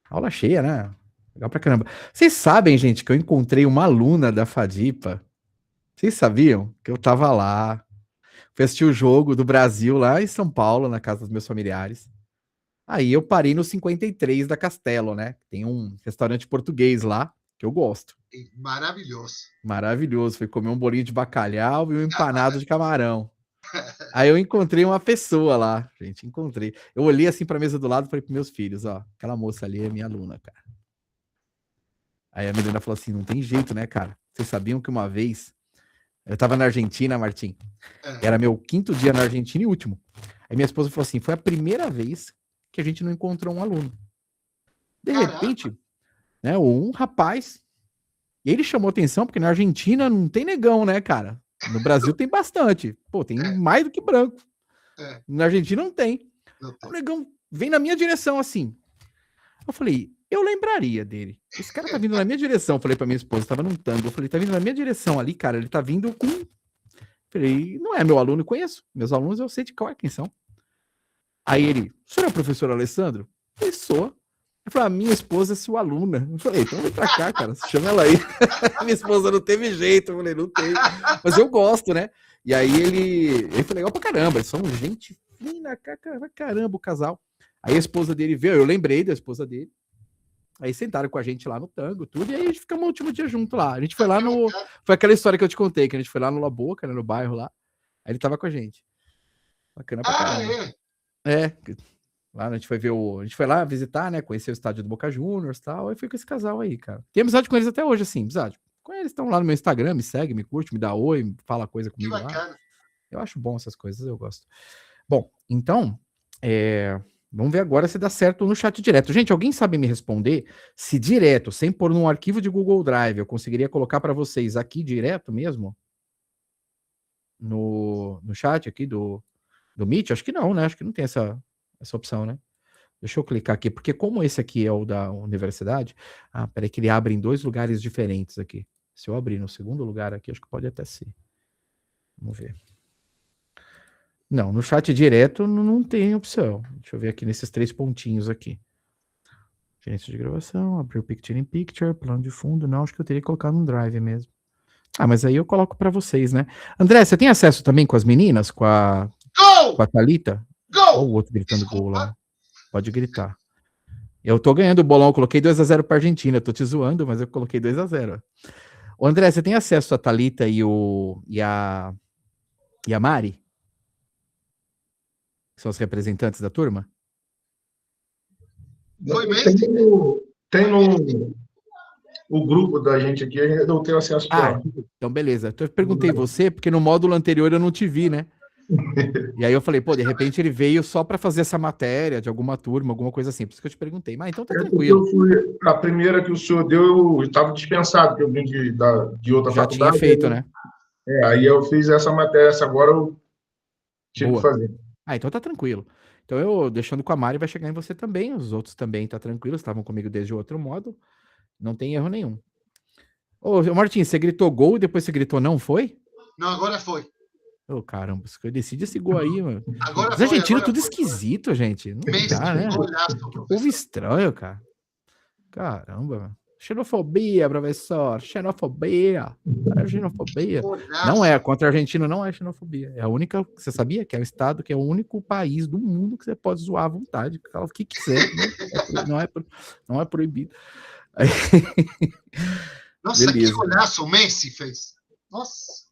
Speaker 1: aula cheia, né? Legal pra caramba. Vocês sabem, gente, que eu encontrei uma aluna da Fadipa. Vocês sabiam que eu tava lá? Fui assistir o jogo do Brasil lá em São Paulo, na casa dos meus familiares. Aí eu parei no 53 da Castelo, né? Tem um restaurante português lá, que eu gosto.
Speaker 2: Maravilhoso.
Speaker 1: Maravilhoso. Fui comer um bolinho de bacalhau e um empanado de camarão. Aí eu encontrei uma pessoa lá, gente, encontrei. Eu olhei assim pra mesa do lado e falei pros meus filhos, ó, aquela moça ali é minha aluna, cara. Aí a menina falou assim, não tem jeito, né, cara? Vocês sabiam que uma vez eu tava na Argentina, Martim, era meu 5º dia na Argentina e último. Aí minha esposa falou assim, foi a primeira vez que a gente não encontrou um aluno. De repente, né, um rapaz, e ele chamou atenção, porque na Argentina não tem negão, né, cara? No Brasil tem bastante. Pô, tem mais do que branco. Na Argentina não tem. O negão vem na minha direção, assim. Eu falei, eu lembraria dele. Esse cara tá vindo na minha direção. Eu falei pra minha esposa, tava num tango. Eu falei, tá vindo na minha direção ali, cara. Ele tá vindo com... Eu falei, não é meu aluno, eu conheço. Meus alunos eu sei de quem são. Aí ele, o senhor é o professor Alessandro? Eu sou. Eu falei, minha esposa é sua aluna. Eu falei, então vem pra cá, cara, chama ela aí. Minha esposa não teve jeito. Eu falei, não tem. Mas eu gosto, né? E aí ele foi legal pra caramba. Eles são gente fina, caramba, o casal. Aí a esposa dele veio, eu lembrei da esposa dele. Aí sentaram com a gente lá no tango, tudo, e aí a gente ficamos o último dia junto lá. A gente foi lá no... Foi aquela história que eu te contei, que a gente foi lá no La Boca, né, no bairro lá. Aí ele tava com a gente. Bacana pra caramba. É. Lá a gente foi ver a gente foi lá visitar, né? Conhecer o estádio do Boca Juniors e tal. Aí fui com esse casal aí, cara. Tem amizade com eles até hoje, assim, amizade. Com eles estão lá no meu Instagram, me segue, me curte, me dá oi, fala coisa comigo lá. Eu acho bom essas coisas, eu gosto. Bom, então, vamos ver agora se dá certo no chat direto. Gente, alguém sabe me responder se direto, sem pôr num arquivo de Google Drive, eu conseguiria colocar para vocês aqui direto mesmo? No chat aqui do Meet? Acho que não, né? Acho que não tem essa opção, né? Deixa eu clicar aqui, porque como esse aqui é o da universidade... Ah, peraí que ele abre em 2 lugares diferentes aqui. Se eu abrir no segundo lugar aqui, acho que pode até ser. Vamos ver. Não, no chat direto não tem opção. Deixa eu ver aqui nesses 3 pontinhos aqui. Gerência de gravação, abrir o Picture in Picture, plano de fundo. Não, acho que eu teria que colocar no Drive mesmo. Ah, mas aí eu coloco para vocês, né? André, você tem acesso também com as meninas? Com a Thalita? Olha o outro gritando gol lá. Pode gritar. Eu tô ganhando o bolão, eu coloquei 2-0 pra Argentina. Eu tô te zoando, mas eu coloquei 2-0. Ô, André, você tem acesso a Thalita e a Mari? Que são os representantes da turma?
Speaker 3: Tem o grupo da gente aqui, eu não tenho acesso
Speaker 1: a então beleza. Então eu perguntei você, porque no módulo anterior eu não te vi, né? E aí eu falei, pô, de repente ele veio só para fazer essa matéria de alguma turma, alguma coisa assim. Por isso que eu te perguntei. Mas então tá tranquilo.
Speaker 3: A primeira que o senhor deu, eu estava dispensado, porque eu vim de outra
Speaker 1: já
Speaker 3: faculdade.
Speaker 1: Já tinha feito, né?
Speaker 3: Aí eu fiz essa matéria, essa agora eu tive que fazer.
Speaker 1: Ah, então tá tranquilo. Então eu, deixando com a Mari, vai chegar em você também. Os outros também tá tranquilo, estavam comigo desde o outro modo. Não tem erro nenhum. Ô, Martim, você gritou gol e depois você gritou não, foi?
Speaker 2: Não, agora foi.
Speaker 1: Ô, caramba, eu decidi esse gol aí, mano.
Speaker 2: Agora
Speaker 1: os argentinos tudo esquisito, gente. Não dá, né? Povo estranho, cara. Caramba, mano. Xenofobia, professor. Xenofobia. É xenofobia.
Speaker 2: Olhaço.
Speaker 1: Não é, contra argentino não é xenofobia. É a única, você sabia que é o estado que é o único país do mundo que você pode zoar à vontade, fala o que quiser, não é proibido. Aí,
Speaker 2: Nossa,
Speaker 1: beleza.
Speaker 2: que golaço o Messi fez. Nossa.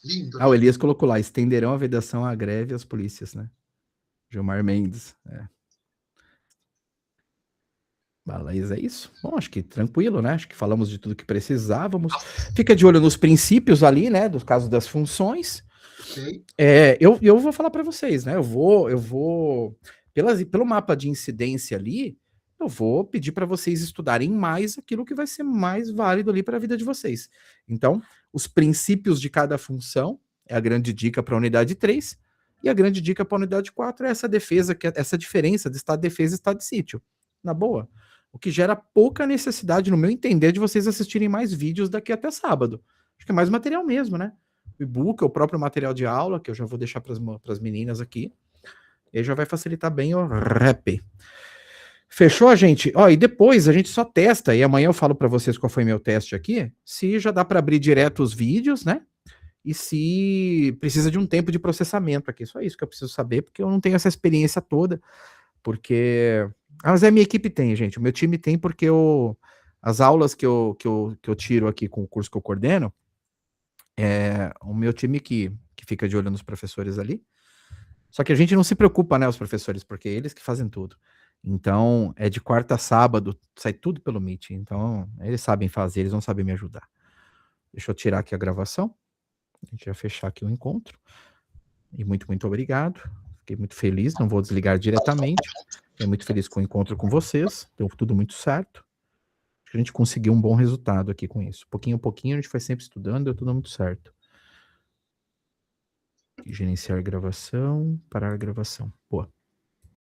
Speaker 2: Lindo.
Speaker 1: O Elias colocou lá, estenderão a vedação à greve e às polícias, né? Gilmar Mendes. Beleza, é isso. Bom, acho que tranquilo, né? Acho que falamos de tudo que precisávamos. Fica de olho nos princípios ali, né? Do caso das funções.
Speaker 2: Ok.
Speaker 1: Eu vou falar para vocês, né? Eu vou pelo mapa de incidência ali, eu vou pedir para vocês estudarem mais aquilo que vai ser mais válido ali para a vida de vocês. Então, os princípios de cada função é a grande dica para a unidade 3, e a grande dica para a unidade 4 é essa defesa, essa diferença de estado de defesa e estado de sítio. Na boa. O que gera pouca necessidade, no meu entender, de vocês assistirem mais vídeos daqui até sábado. Acho que é mais material mesmo, né? O e-book, o próprio material de aula, que eu já vou deixar para as meninas aqui. E já vai facilitar bem o rap. Fechou, gente? E depois a gente só testa, e amanhã eu falo para vocês qual foi meu teste aqui, se já dá para abrir direto os vídeos, né? E se precisa de um tempo de processamento aqui. Só isso que eu preciso saber, porque eu não tenho essa experiência toda, porque... mas a minha equipe tem, gente. O meu time tem, porque as aulas que eu tiro aqui com o curso que eu coordeno, o meu time que fica de olho nos professores ali. Só que a gente não se preocupa, né, os professores, porque é eles que fazem tudo. Então, é de quarta a sábado, sai tudo pelo Meet. Então, eles sabem fazer, eles vão saber me ajudar. Deixa eu tirar aqui a gravação. A gente vai fechar aqui o encontro. E muito, muito obrigado. Fiquei muito feliz, não vou desligar diretamente. Fiquei muito feliz com o encontro com vocês. Deu tudo muito certo. Acho que a gente conseguiu um bom resultado aqui com isso. Pouquinho a pouquinho, a gente foi sempre estudando, deu tudo muito certo. Gerenciar gravação, parar a gravação. Boa.